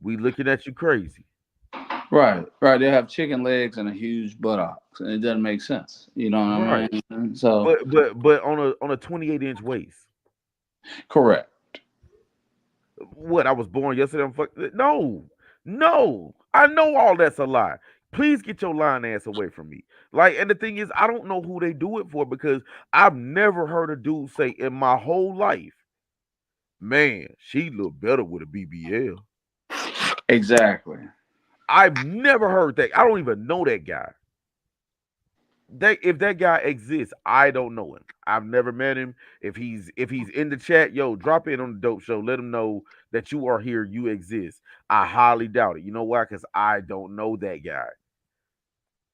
we looking at you crazy. right. They have chicken legs and a huge buttocks, and it doesn't make sense. You know what I Right. mean? So But on a 28-inch waist. correct. What I was born yesterday. No, no. I know all that's a lie. Please get your lying ass away from me. Like, and the thing is, I don't know who they do it for because I've never heard a dude say in my whole life, man, she look better with a BBL. Exactly. I've never heard that. I don't even know that guy. If that guy exists, I don't know him. I've never met him. If he's in the chat, yo, drop in on the dope show. Let him know that you are here, you exist. I highly doubt it. You know why? Because I don't know that guy.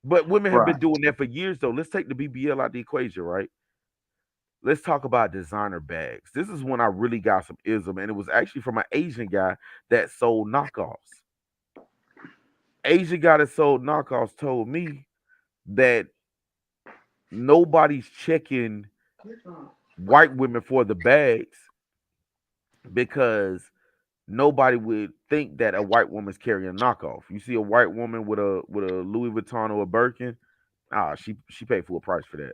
But women have been Right. doing that for years, though. Let's take the BBL out the equation, right? Let's talk about designer bags. This is when I really got some ism, and it was actually from an Asian guy that sold knockoffs. Asian guy that sold knockoffs told me that nobody's checking white women for the bags because nobody would think that a white woman's carrying a knockoff. You see a white woman with a Louis Vuitton or a Birkin, she paid full price for that.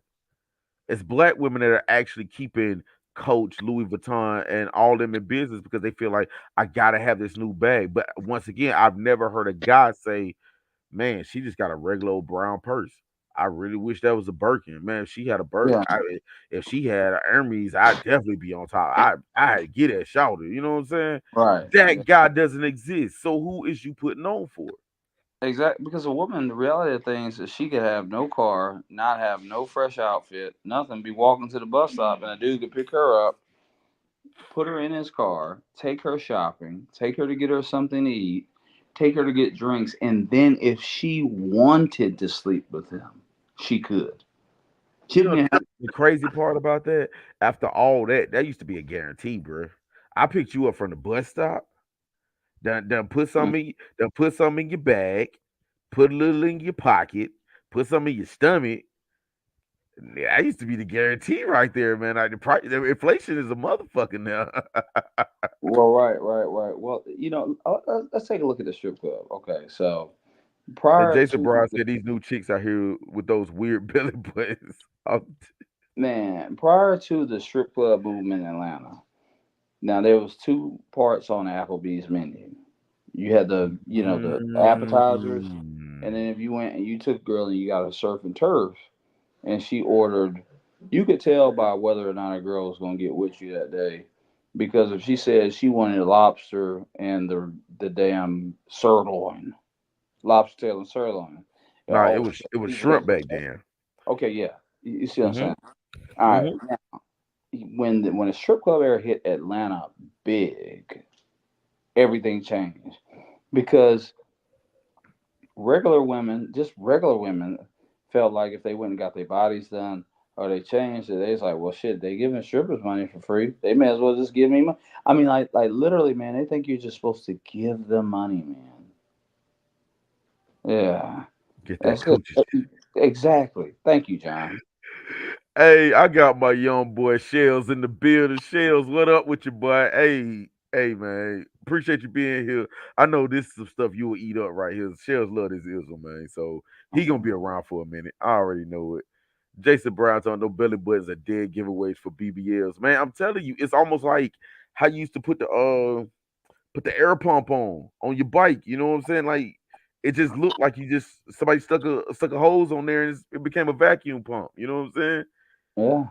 It's black women that are actually keeping Coach, Louis Vuitton, and all them in business because they feel like I gotta have this new bag. But once again, I've never heard a guy say, man, she just got a regular old brown purse. I really wish that was a Birkin. Man, if she had a Birkin, Yeah. if she had an Hermes, I'd definitely be on top. I had to get that shoulder. You know what I'm saying? Right. That guy doesn't exist. So who is you putting on for? Exactly. Because a woman, the reality of things is she could have no car, not have no fresh outfit, nothing, be walking to the bus stop, and a dude could pick her up, put her in his car, take her shopping, take her to get her something to eat, take her to get drinks, and then if she wanted to sleep with him, she could. She You know didn't have. the crazy part about that? After all that, that used to be a guarantee, bro. I picked you up from the bus stop. Done put some in, done put some in your bag, put a little in your pocket, put some in your stomach. Yeah, I used to be the guarantee right there, man. The inflation is a motherfucker now. Well, right. Well, let's take a look at the strip club. Okay, so And prior Jason to Brown said these new chicks out here with those weird belly buttons. Oh, prior to the strip club boom in Atlanta, now there was two parts on the Applebee's menu. You had the appetizers, and then mm. if you went and you took a girl and you got a surf and turf, and she ordered, you could tell by whether or not a girl was going to get with you that day, because if she said she wanted lobster and the damn sirloin, lobster tail and sirloin, Nah, oh, it was people that shrimp back then. okay, yeah, you see what I'm Hmm. saying? All right, Hmm. when the strip club era hit Atlanta big, everything changed because regular women, felt like if they went and got their bodies done or they changed it, they was like, well, shit, they giving strippers money for free. They may as well just give me money. I mean, like literally, man, they think you're just supposed to give them money, man. Yeah, Get that that's it. coochie. Exactly. Thank you, John. Hey, I got my young boy Shells in the building. Shells, what up with you, boy? Hey, man. Appreciate you being here. I know this is some stuff you will eat up right here. Shells love this Isle, man. So he gonna be around for a minute. I already know it. Jason Brown's on no belly buttons are dead giveaways for BBLs. Man, I'm telling you, it's almost like how you used to put the air pump on your bike. You know what I'm saying? Like it just looked like you just somebody stuck a hose on there and it became a vacuum pump. You know what I'm saying? Yeah,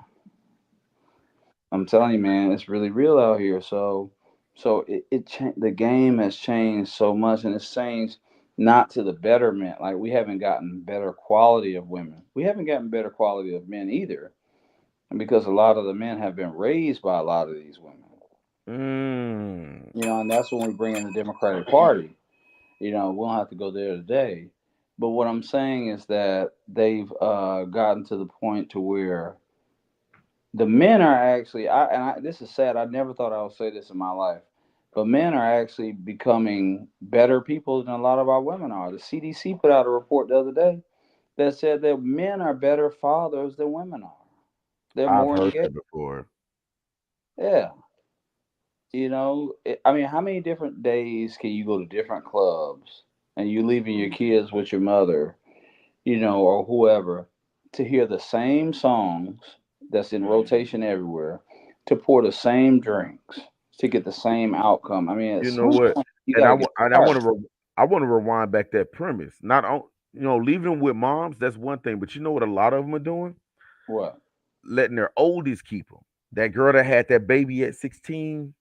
I'm telling you, man, it's really real out here. So the game has changed so much, and it's changed not to the betterment. Like we haven't gotten better quality of women. We haven't gotten better quality of men either, and because a lot of the men have been raised by a lot of these women. Mm. And that's when we bring in the Democratic Party. We don't have to go there today. But what I'm saying is that they've gotten to the point to where the men are actually this is sad. I never thought I would say this in my life, but men are actually becoming better people than a lot of our women are. The CDC put out a report the other day that said that men are better fathers than women are. They're I've more heard engaged. that before. Yeah. I mean, how many different days can you go to different clubs and you leaving your kids with your mother, or whoever, to hear the same songs that's in rotation everywhere, to pour the same drinks, to get the same outcome. I mean, at You know some what? point, you And got to get I tired. want to I want to rewind back that premise. Not on leaving them with moms. That's one thing, but you know what? A lot of them are doing What? letting their oldest keep them. That girl that had that baby at 16,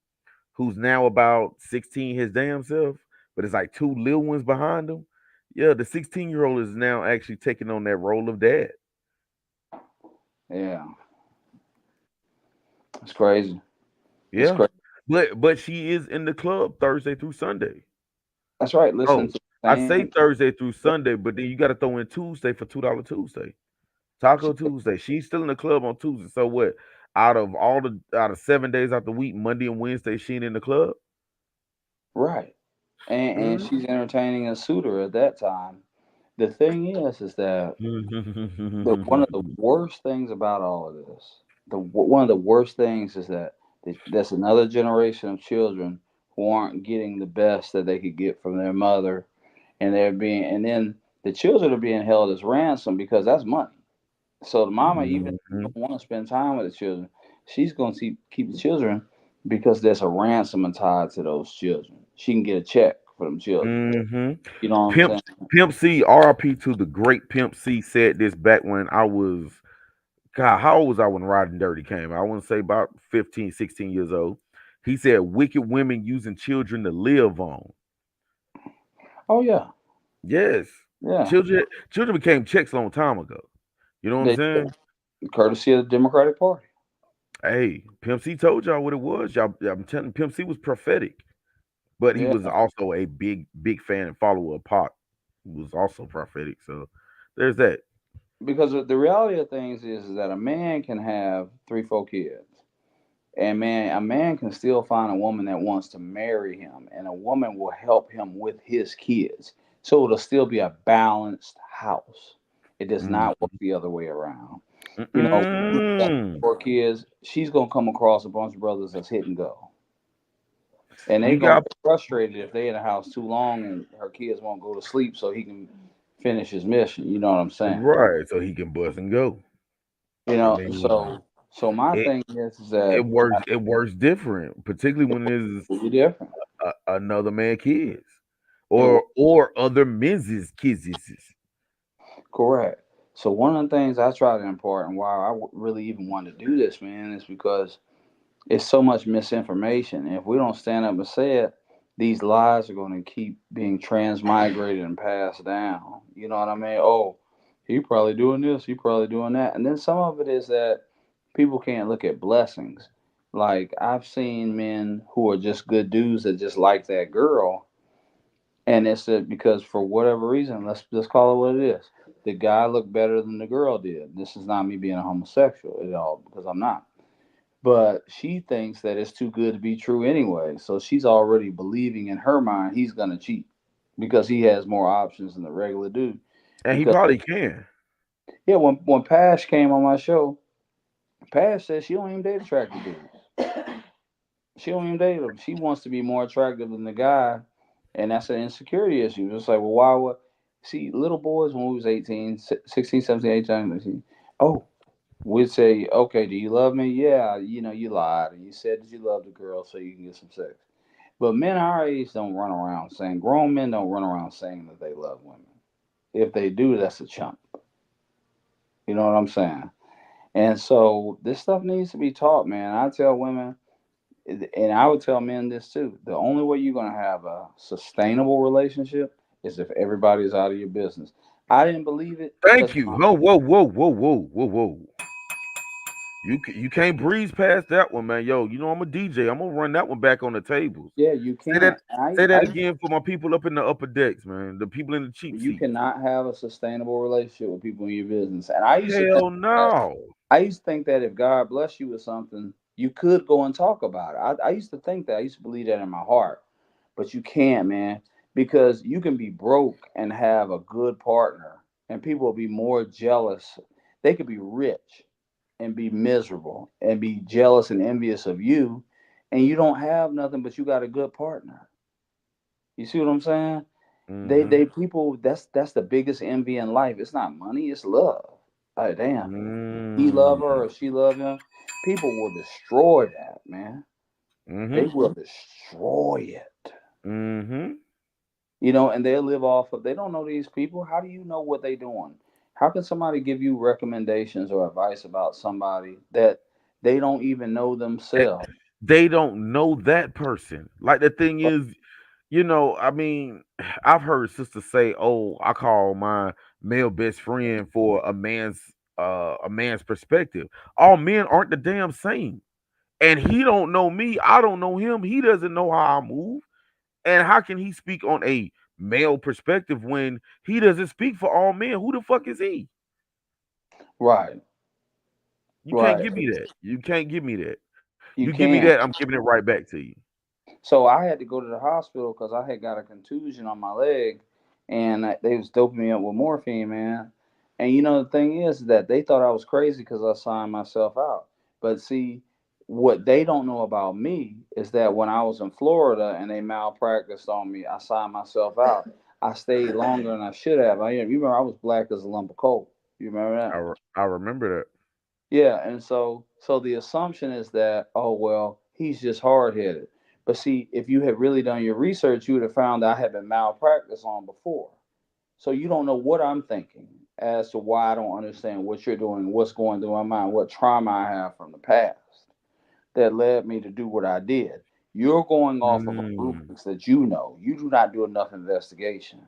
who's now about 16 his damn self, but it's like two little ones behind him. Yeah, the 16-year-old is now actually taking on that role of dad. Yeah, it's crazy. It's Yeah. crazy. But she is in the club Thursday through Sunday. That's right. Listen Oh, to the I say same. Thursday through Sunday, but then you got to throw in Tuesday for $2 Tuesday. Taco Tuesday. She's still in the club on Tuesday. So what? Out of 7 days out the week, Monday and Wednesday, she ain't in the club. Right. And Mm. she's entertaining a suitor at that time. The thing is that one of the worst things about all of this, one of the worst things is that that's another generation of children who aren't getting the best that they could get from their mother, and then the children are being held as ransom because that's money. So the mama, even if she Mhm. don't want to spend time with the children, she's going to keep the children because there's a ransom tied to those children. She can get a check for them children. Mhm. You know what I'm Pimp saying? Pimp C, RIP to the great Pimp C, said this back when I was, God, how old was I when Riding Dirty came out? I want to say about 15, 16 years old. He said wicked women using children to live on. Oh yeah, Yes. yeah. Children became checks a long time ago. You know what I'm They saying? courtesy of the Democratic Party. Hey, Pimp C told y'all what it was. Y'all, I'm telling Pimp C was prophetic, but he Yeah, was also a big fan and follower of Pac, who was also prophetic. So there's that. because the reality of things is that a man can have three, four kids, And man, a man can still find a woman that wants to marry him, and a woman will help him with his kids. So it'll still be a balanced house. It does Mm. not work the other way around. You know, you got Mm-mm. 4 kids, she's gonna come across a bunch of brothers that's hit and go, and they You gonna got get frustrated if they in the house too long and her kids won't go to sleep so he can finish his mission. You know what I'm saying? right, so he can bust and go. You I know, mean, so my it thing is that it works different, particularly when there's it'll be different. another man kids It will. or other men's kids. Correct. So one of the things I try to impart and why really even wanted to do this, man, is because it's so much misinformation. If we don't stand up and say it, these lies are going to keep being transmigrated and passed down. You know what I mean? Oh, he probably doing this, he probably doing that, and then some of it is that people can't look at blessings. Like I've seen men who are just good dudes that just like that girl, and it's because for whatever reason, let's call it what it is. The guy looked better than the girl did. This is not me being a homosexual at all because I'm not. But she thinks that it's too good to be true anyway. So she's already believing in her mind he's gonna cheat because he has more options than the regular dude. And he Because probably can. yeah, when Pash came on my show, Pash said she don't even date attractive dudes. She don't even date him. She wants to be more attractive than the guy, and that's an insecurity issue. It's like, well, why would see little boys when we was 18, 16, 17, 18, 19, oh, we'd say, okay, do you love me? Yeah, you lied and you said that you loved the girl so you can get some sex. But men our age don't run around saying, grown men don't run around saying that they love women. If they do, that's a chump. You know what I'm saying? And so this stuff needs to be taught, man. I tell women, and I would tell men this too. The only way you're gonna have a sustainable relationship is if everybody's out of your business. I didn't believe it because Thank you. Oh, whoa, whoa, whoa, whoa, whoa, whoa. You can't breeze past that one, man. Yo, I'm a DJ. I'm gonna run that one back on the tables. yeah, you Say that. can't. Say that again for my people up in the upper decks, man. The people in the cheap You seats. cannot have a sustainable relationship with people in your business. And I used to think Hell that no. I used to think that if God bless you with something, you could go and talk about it. I used to think that. I used to believe that in my heart. But you can't, man, because you can be broke and have a good partner, and people will be more jealous. They could be rich and be miserable and be jealous and envious of you, and you don't have nothing, but you got a good partner. You see what I'm saying? They Mm-hmm. people that's the biggest envy in life. It's not money, it's love. Like damn, he love her Mm. or she love him. People will destroy that, man. They Mm-hmm. will destroy it. Mm-hmm. And they'll live off of they don't know these people. How do you know what they doing? How can somebody give you recommendations or advice about somebody that they don't even know themselves? They don't know that person. Like the thing is, I mean, I've heard sisters say, "Oh, I call my male best friend for a man's perspective." All men aren't the damn same. And he don't know me, I don't know him, he doesn't know how I move. And how can he speak on a male perspective when he doesn't speak for all men? Who the fuck is he? Right, You can't right. give me that. You can't give me that. You You give me can't. that, I'm giving it right back to you. So I had to go to the hospital because I had got a contusion on my leg, and they was doping me up with morphine, man. And the thing is that they thought I was crazy because I signed myself out. But see, what they don't know about me is that when I was in Florida and they malpracticed on me, I signed myself out. I stayed longer than I should have. You remember I was black as a lump of coal. You remember that? I remember that. Yeah, and so the assumption is that, oh well, he's just hard headed. But see, if you had really done your research, you would have found that I had been malpracticed on before. So you don't know what I'm thinking as to why I don't understand what you're doing, what's going through my mind, what trauma I have from the past that led me to do what I did. You're going off of a Mm. rubrics that you know. You do not do enough investigation.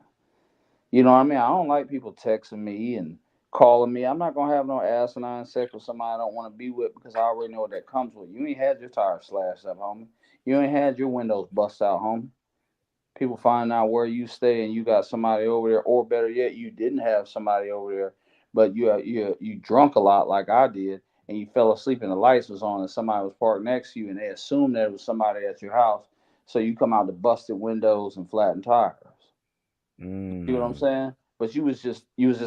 You know what I mean? I don't like people texting me and calling me. I'm not gonna have no asinine sex with somebody I don't want to be with because I already know what that comes with. You ain't had your tires slashed up, homie. You ain't had your windows bust out, homie. People find out where you stay and you got somebody over there, or better yet, you didn't have somebody over there, but you drunk a lot like I did, and you fell asleep and the lights was on and somebody was parked next to you and they assumed that it was somebody at your house. So you come out to busted windows and flattened tires. See what I'm Mm. saying? But you was just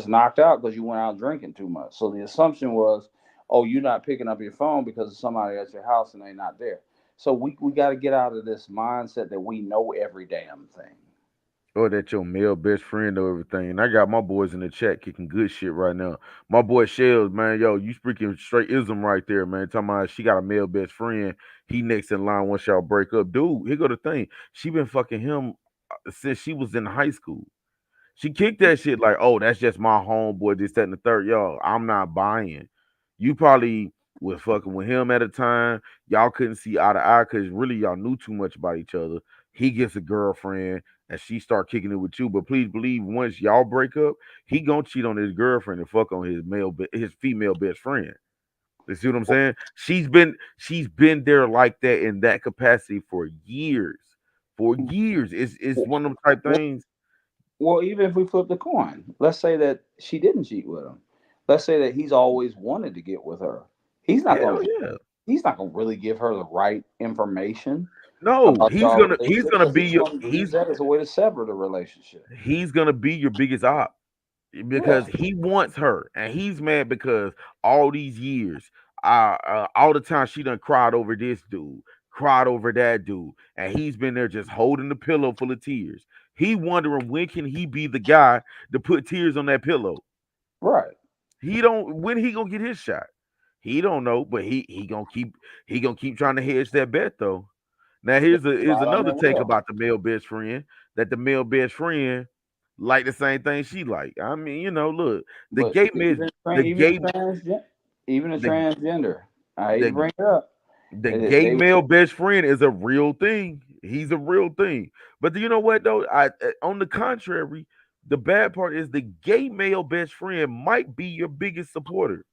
knocked out because you went out drinking too much. So the assumption was, oh, you're not picking up your phone because of somebody at your house and they not there. So we got to get out of this mindset that we know every damn thing. Or that your male best friend or everything. And I got my boys in the chat kicking good shit right now. My boy Shells, man, yo, you speaking straight ism right there, man. Talking about she got a male best friend. He next in line once y'all break up. Dude, here go the thing. She been fucking him since she was in high school. She kicked that shit like, oh, that's just my homeboy, this, that, and the third. Yo, I'm not buying. You probably was fucking with him at a time. Y'all couldn't see eye to eye because really y'all knew too much about each other. He gets a girlfriend and she start kicking it with you. But please believe once y'all break up, he gonna cheat on his girlfriend and fuck on his female best friend. You see what I'm saying? She's been there like that in that capacity for years. For years. It's one of them type things. Well, even if we flip the coin, let's say that she didn't cheat with him. Let's say that he's always wanted to get with her. He's not Hell gonna yeah. he's not gonna really give her the right information No, about he's y'all gonna he's relationship gonna because be he's your gonna use that as a way to sever the relationship. he's gonna be your biggest op Yeah, because he wants her and he's mad because all these years, all the time she done cried over this dude, cried over that dude, and he's been there just holding the pillow full of tears. He wondering when can he be the guy to put tears on that pillow. right. He don't when he gonna get his shot. He don't know, but he gonna keep trying to hedge that bet though. Now Yeah, here's right on another that take wheel. about the male best friend that the male best friend like the same thing she like. I mean, look, the But gay man, the gay even a the transgender, I hate to the bring it up. the gay They male best friend is a real thing. He's a real thing. But you know what though? On the contrary, the bad part is the gay male best friend might be your biggest supporter.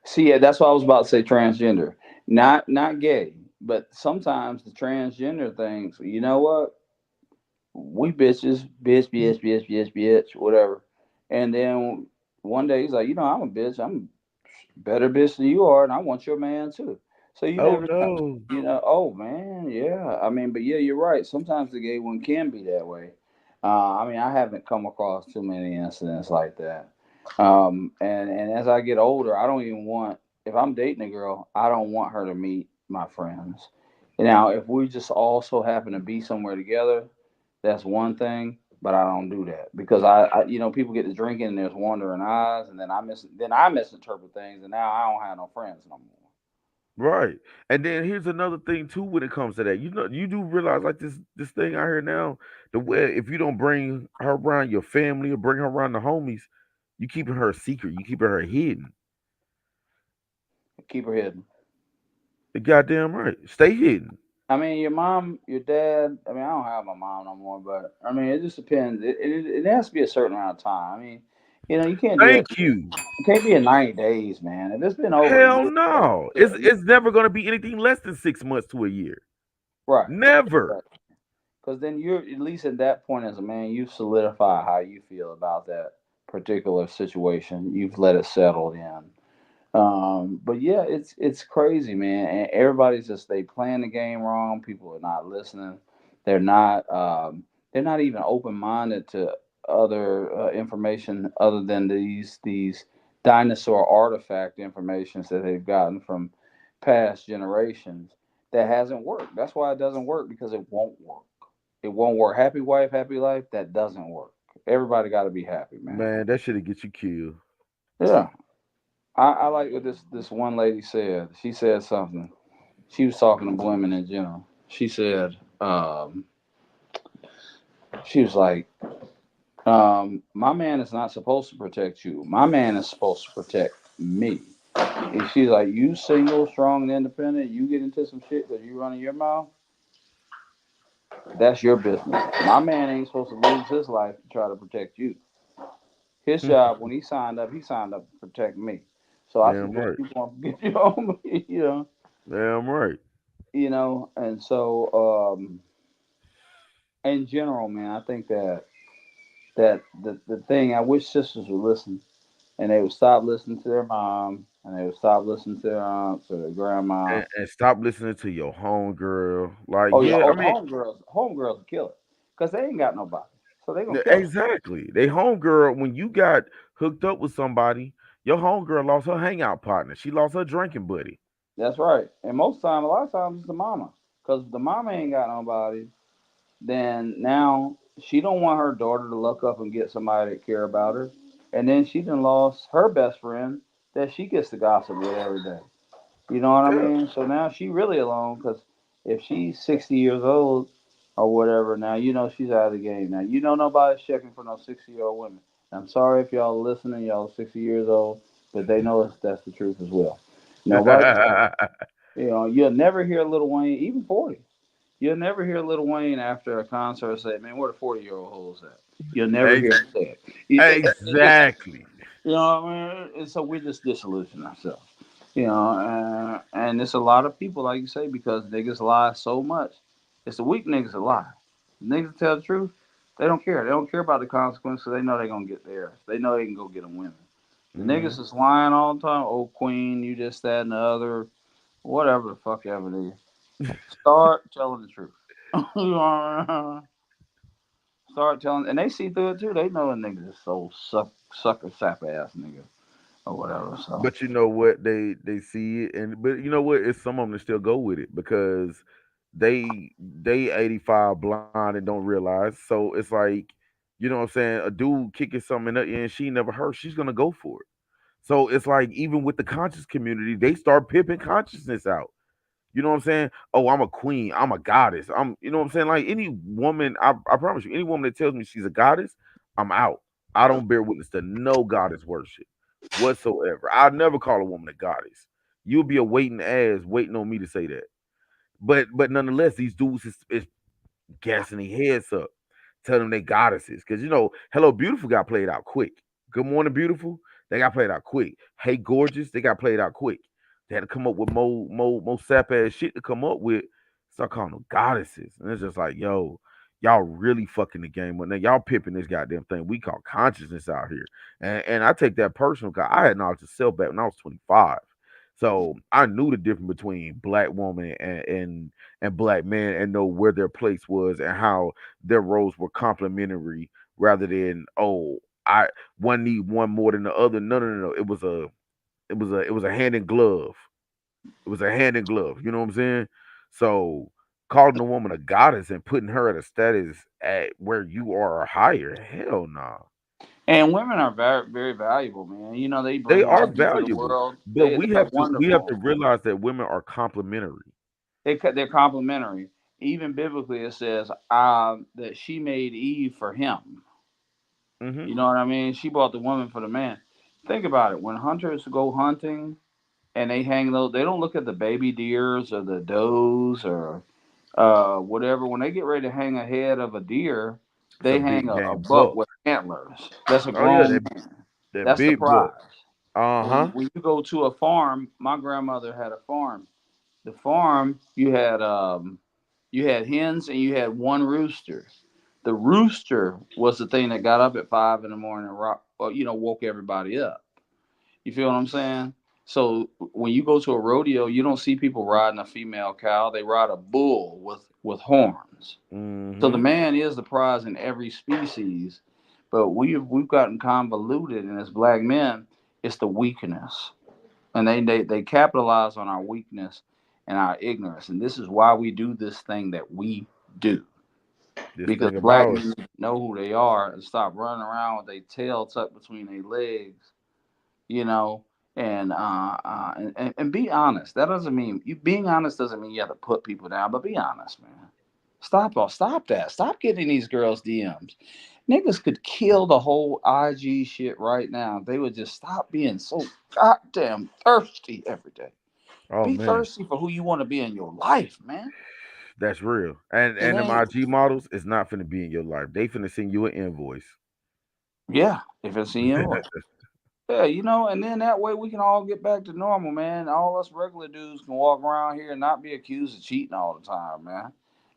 see. Yeah, that's what I was about to say. Transgender, not gay, but sometimes the transgender things. You know what? We bitches, bitch, whatever. And then one day he's like, I'm a bitch. I'm a better bitch than you are, and I want your man too. So you Oh never know. no. Oh man, yeah. I mean, but yeah, you're right. Sometimes the gay one can be that way. I mean, I haven't come across too many incidents like that. And as I get older, I don't even want if I'm dating a girl, I don't want her to meet my friends. Now, if we just also happen to be somewhere together, that's one thing. But I don't do that because people get to drinking and there's wandering eyes, and then I misinterpret things, and now I don't have no friends no more. Right. And then here's another thing too when it comes to that. You do realize like this thing out here now, the way if you don't bring her around your family or bring her around the homies, you keeping her a secret. You keeping her hidden. Keep her hidden. The goddamn right. Stay hidden. I mean, your mom, your dad. I mean, I don't have my mom no more, but I mean, it just depends. It has to be a certain amount of time. I mean, you can't do that. Thank you. It can't be in 90 days, man. If it's been over a Hell year, no. It's never gonna be anything less than 6 months to a year. right? Never. Because then you're at least at that point as a man, you've solidified how you feel about that particular situation. You've let it settle in. But yeah, it's crazy, man. And everybody's just they playing the game wrong. People are not listening. They're not. They're not even open minded to other information other than these dinosaur artifact informations that they've gotten from past generations that hasn't worked. That's why it doesn't work because it won't work. It won't work. Happy wife, happy life. That doesn't work. Everybody got to be happy, man. Man, that should get you killed. Yeah. I like what this one lady said. She said something. She was talking to women in general. She said, she was like, my man is not supposed to protect you. My man is supposed to protect me. And she's like, you single, strong, and independent. You get into some shit because you running your mouth. That's your business. My man ain't supposed to lose his life to try to protect you. His job when he signed up to protect me. So I Damn suggest right. you go and get your own, Damn right. and so in general, man, I think that the thing I wish sisters would listen and they would stop listening to their mom and they would stop listening to their aunts or their grandma. And stop listening to your homegirl. Like, Oh yeah, yeah, oh I the mean, homegirls will kill it, cause they ain't got nobody, so they gonna kill it. exactly. They homegirl, when you got hooked up with somebody, your homegirl lost her hangout partner. She lost her drinking buddy. That's right. And most time, a lot of times it's the mama, cause if the mama ain't got nobody, then now she don't want her daughter to look up and get somebody that care about her, and then she done lost her best friend that she gets to gossip with every day. You know what I Yeah. mean? So now she really alone because if she's 60 years old or whatever, now you know she's out of the game. Now you know nobody's checking for no 60-year-old women. I'm sorry if y'all are listening, y'all 60 years old, but they know that's the truth as well. Nobody, you know, you'll never hear Lil Wayne, even 40. You'll never hear Lil Wayne after a concert say, "Man, where the 40-year-old hoes at?" You'll never hear Ex- him say it. It just, exactly. you know what I mean? And so we just disillusion ourselves. You know, and it's a lot of people, like you say, because niggas lie so much. It's the weak niggas that lie. The niggas that tell the truth, they don't care. They don't care about the consequences. They know they're going to get theirs. They know they can go get them women. The Hmm. niggas is lying all the time. Oh, queen, you just that and the other. Whatever the fuck ever it is. Start telling the truth. You know, start telling, and they see through it too. They know a nigga is so sucker sap ass nigga or whatever. So But you know what? They see it, and but you know what? It's some of them that still go with it because they 85 blind and don't realize. So it's like, you know what I'm saying? A dude kicking something in her ear and she never heard, she's gonna go for it. So it's like even with the conscious community, they start pimping consciousness out. You know what I'm saying? Oh, I'm a queen. I'm a goddess. You know what I'm saying? Like any woman, I promise you, any woman that tells me she's a goddess, I'm out. I don't bear witness to no goddess worship whatsoever. I'll never call a woman a goddess. You'll be a waiting ass waiting on me to say that. But nonetheless, these dudes is gassing their heads up, tell them they goddesses. Because you know, Hello Beautiful got played out quick. Good Morning Beautiful, they got played out quick. Hey Gorgeous, they got played out quick. They had to come up with more sap ass shit to come up with. Start calling them goddesses. And it's just like, yo, y'all really fucking the game up. Now y'all pimping this goddamn thing we call consciousness out here. And I take that personal because I had knowledge of self back when I was 25. So I knew the difference between black woman and black men and know where their place was and how their roles were complementary rather than, oh, I one need one more than the other. No, no, no, no. It was a hand in glove. It was a hand in glove. You know what I'm saying? So calling a woman a goddess and putting her at a status at where you are or higher, hell nah. and women are very very valuable, man. You know they They bring are life into the valuable, world. but They're we have to wonderful. realize that women are complementary. They're complementary. Even biblically, it says that she made Eve for him. Hmm. You know what I mean? She brought the woman for the man. Think about it. When hunters go hunting and they hang those, they don't look at the baby deers or the does or whatever. When they get ready to hang a head of a deer, It's a they hang big a game buck buck. with antlers. That's a Oh yeah, grown man. that That's the big buck. prize. Uh-huh. When you go to a farm, my grandmother had a farm. The farm you had hens and you had one rooster. The rooster was the thing that got up at 5 in the morning and woke everybody up. You feel what I'm saying? So when you go to a rodeo, you don't see people riding a female cow. They ride a bull with horns. So the Hmm. man is the prize in every species, but we've gotten convoluted, and as black men, it's the weakness, and they capitalize on our weakness and our ignorance, and this is why we do this thing that we do, This because thing black about men us. need to know who they are and stop running around with their tail tucked between their legs, you know, and be honest. That doesn't mean you being honest doesn't mean you have to put people down, but be honest, man. Stop that. Stop getting these girls DMs. Niggas could kill the whole IG shit right now. They would just stop being so goddamn thirsty every day. Oh Be man, thirsty for who you want to be in your life, man. that's real. And It them ain't. IG models is not finna be in your life. They finna send you an invoice. Yeah, if it's in. Yeah, and then that way we can all get back to normal, man. All us regular dudes can walk around here and not be accused of cheating all the time, man.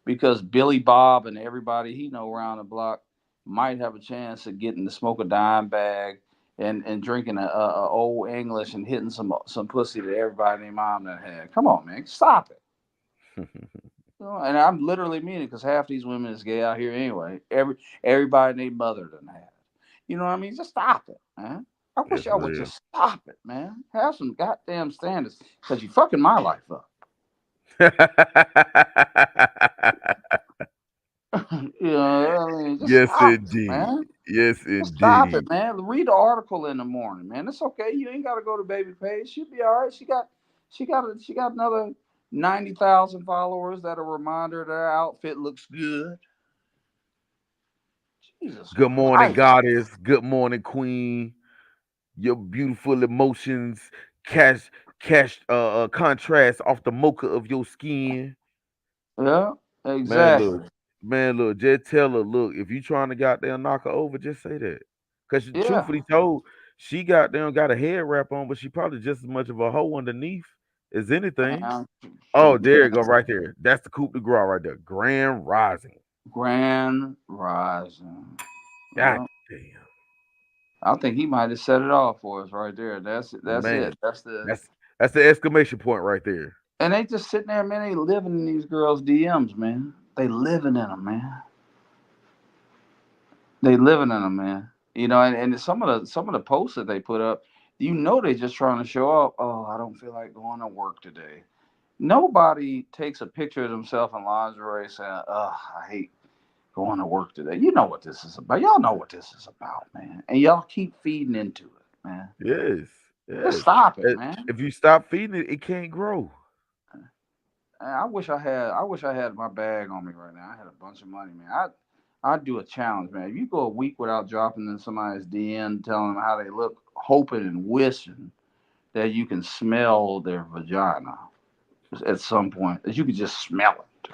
Because Billy Bob and everybody he know around the block might have a chance of getting to smoke a dime bag and drinking a old English and hitting some pussy that everybody and their mom that had. Come on, man, stop it. You know, and I'm literally meaning because half these women is gay out here anyway. Everybody and their mother done had it. You know what I mean? Just stop it, man. I wish Yes, y'all would ma'am. just stop it, man. Have some goddamn standards, because you fucking my life up. You know, I mean, just Yes, stop it, indeed. man. Yes, Just stop it, indeed. man. Read the article in the morning, man. It's okay. You ain't got to go to baby page. She'll be all right. She got another 90,000 followers that'll remind her that her outfit looks good. Jesus Good morning, Christ. goddess. Good morning, queen. Your beautiful emotions contrast off the mocha of your skin. Yeah, Man, exactly. look, just tell her, look, if you trying to goddamn knock her over, just say that. Cause Yeah. truthfully told, she goddamn got a head wrap on, but she probably just as much of a hoe underneath as anything. Man, Oh, there you man, go, right there. That's the coup de grace right there. Grand rising. Grand Rising. God Well, damn. I think he might have set it off for us right there. That's it. That's Man, it. That's the. that's the exclamation point right there. And they just sitting there, man. They living in these girls' DMs, man. They living in them, man. They living in them, man. You know, and some of the posts that they put up, you know, they just trying to show off. Oh, I don't feel like going to work today. Nobody takes a picture of themselves in lingerie saying, "Oh, I hate going to work today." You know what this is about. Y'all know what this is about, man. And y'all keep feeding into it, man. Yes, Just yes. stop it, Uh, man. If you stop feeding it, it can't grow. I wish I had my bag on me right now. I had a bunch of money, man. I'd do a challenge, man. If you go a week without dropping in somebody's DM telling them how they look, hoping and wishing that you can smell their vagina at some point, that you can just smell it.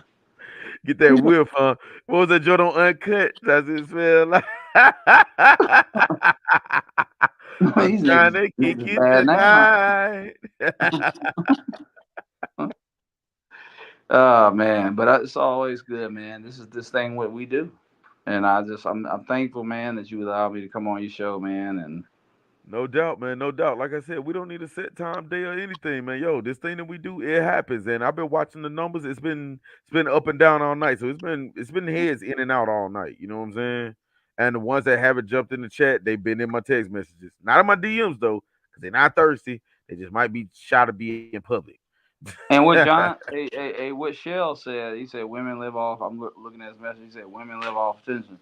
Get that You whiff, huh? What was that joint on uncut? Does it smell like? know, I'm these trying niggas, to kick niggas it bad now. tonight. Oh man, but it's always good, man. This is this thing what we do, and I'm thankful, man, that you allowed me to come on your show, man. And No doubt, man. No doubt. Like I said, we don't need a set time, day, or anything, man. Yo, this thing that we do, it happens. And I've been watching the numbers. It's been up and down all night. So it's been heads in and out all night. You know what I'm saying? And the ones that haven't jumped in the chat, they've been in my text messages. Not in my DMs though, because they're not thirsty. They just might be shy to be in public. what John, what Shell said, he said women live off. I'm looking at his message. He said women live off attention.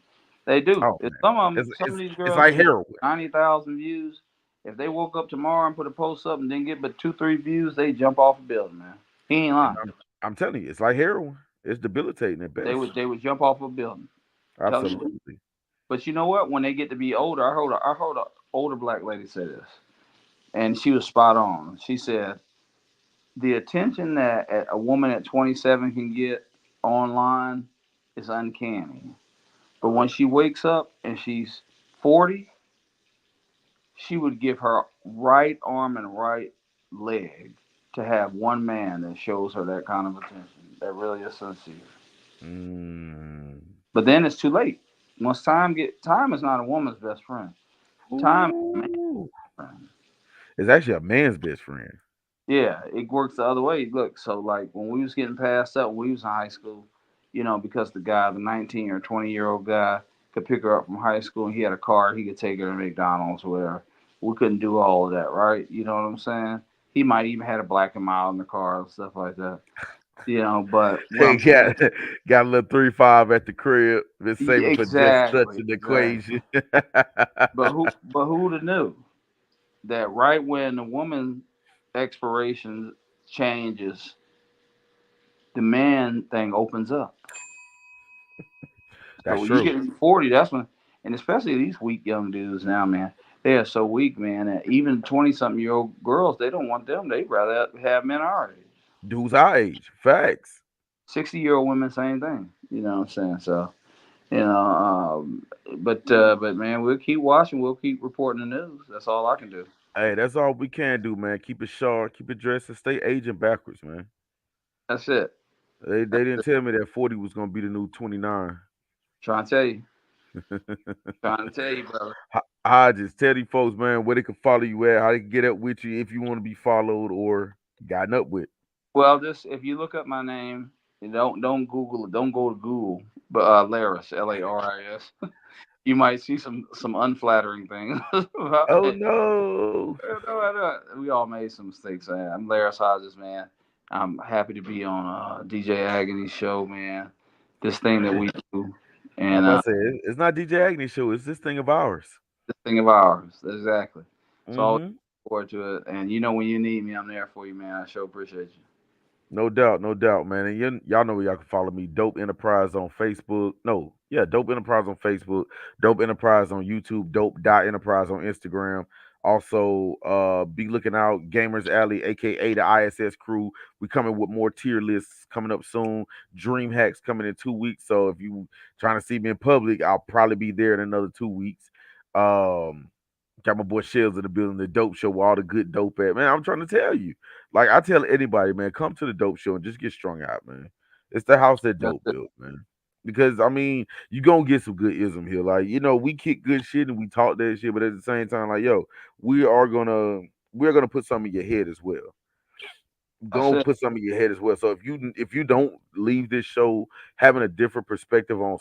They do. Oh If man. some of them, It's some of it's these it's girls like that get heroin. 90,000 views, if they woke up tomorrow and put a post up and didn't get but two, three views, they jump off a building, man. He ain't And lying. I'm telling you, it's like heroin. It's debilitating at They best. would they would jump off a building. Telling you. Absolutely. But you know what? When they get to be older, I heard a older black lady say this, and she was spot on. She said the attention that a woman at 27 can get online is uncanny. But when she wakes up and she's 40, she would give her right arm and right leg to have one man that shows her that kind of attention, that really is sincere. Mm. But then it's too late. Once time is not a woman's best friend. Time is a man's Ooh. friend. It's actually a man's best friend. Yeah, it works the other way. Look, so like when we was getting passed up when we was in high school, because the 19 or 20-year-old guy could pick her up from high school and he had a car, he could take her to McDonald's or whatever. We couldn't do all of that, right? You know what I'm saying? He might even had a black and mild in the car and stuff like that. But what Hey, I'm saying, got a little 3-5 at the crib. Been saving for just such exactly, an exactly. equation. But who'd have knew that right when the woman expiration changes, the man thing opens up. So That's when you get true. to 40, that's when, and especially these weak young dudes now, man, they are so weak, man, that even 20-something-year-old girls, they don't want them. They'd rather have men our age. Dudes our age. Facts. 60-year-old women, same thing. You know what I'm saying? So, you know, but man, we'll keep watching. We'll keep reporting the news. That's all I can do. Hey, that's all we can do, man. Keep it sharp, keep it dressed, and stay aging backwards, man. That's it. They didn't tell me that 40 was gonna be the new 29. Trying to tell you. Trying to tell you, brother. Hodges, tell these folks, man, where they can follow you at, how they can get up with you if you want to be followed or gotten up with. Well, just if you look up my name, and don't Google it. Don't go to Google. But Laris, Laris. You might see some unflattering things about Oh me. no. We all made some mistakes. I'm Laris Hodges, man. I'm happy to be on DJ Agony's show, man. This thing that we do, I'm and about to say it's not DJ Agony show, it's this thing of ours. this thing of ours, exactly. So I always Hmm. look forward to it. And you know, when you need me, I'm there for you, man. I sure appreciate you. No doubt, man. And y'all know where y'all can follow me. Dope Enterprise on Facebook. No, yeah, Dope Enterprise on Facebook. Dope Enterprise on YouTube. Dope dot Enterprise on Instagram. Also, be looking out Gamers Alley, aka the ISS crew. We coming with more tier lists coming up soon. Dream Hacks coming in 2 weeks. So if you trying to see me in public, I'll probably be there in another 2 weeks. Um, Got my boy Shells in the building, the dope show where all the good dope at. Man, I'm trying to tell you. Like I tell anybody, man, come to the dope show and just get strung out, man. It's the house that That's dope it. built, man. Because I mean, you gonna get some good ism here. Like, we kick good shit and we talk that shit, but at the same time, like, yo, we are gonna we're gonna put some in your head as well. That's Gonna it. put some in your head as well. So if you don't leave this show having a different perspective on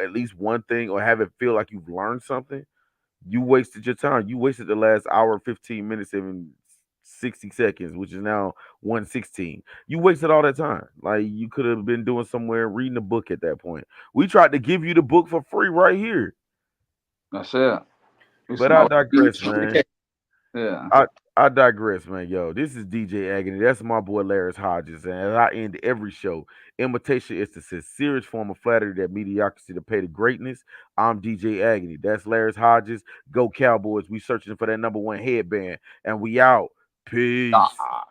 at least one thing or have it feel like you've learned something, you wasted your time. You wasted the last hour, 15 minutes, and 60 seconds, which is now 116. You wasted all that time. Like you could have been doing somewhere reading a book at that point. We tried to give you the book for free right here. That's it. Do But some I OG digress, man. shit. Yeah. I I digress, man. Yo, this is DJ Agony. That's my boy Laris Hodges. And as I end every show, imitation is the sincerest form of flattery that mediocrity to pay to greatness. I'm DJ Agony. That's Laris Hodges. Go Cowboys. We searching for that number one headband. And we out. Peace. Ah.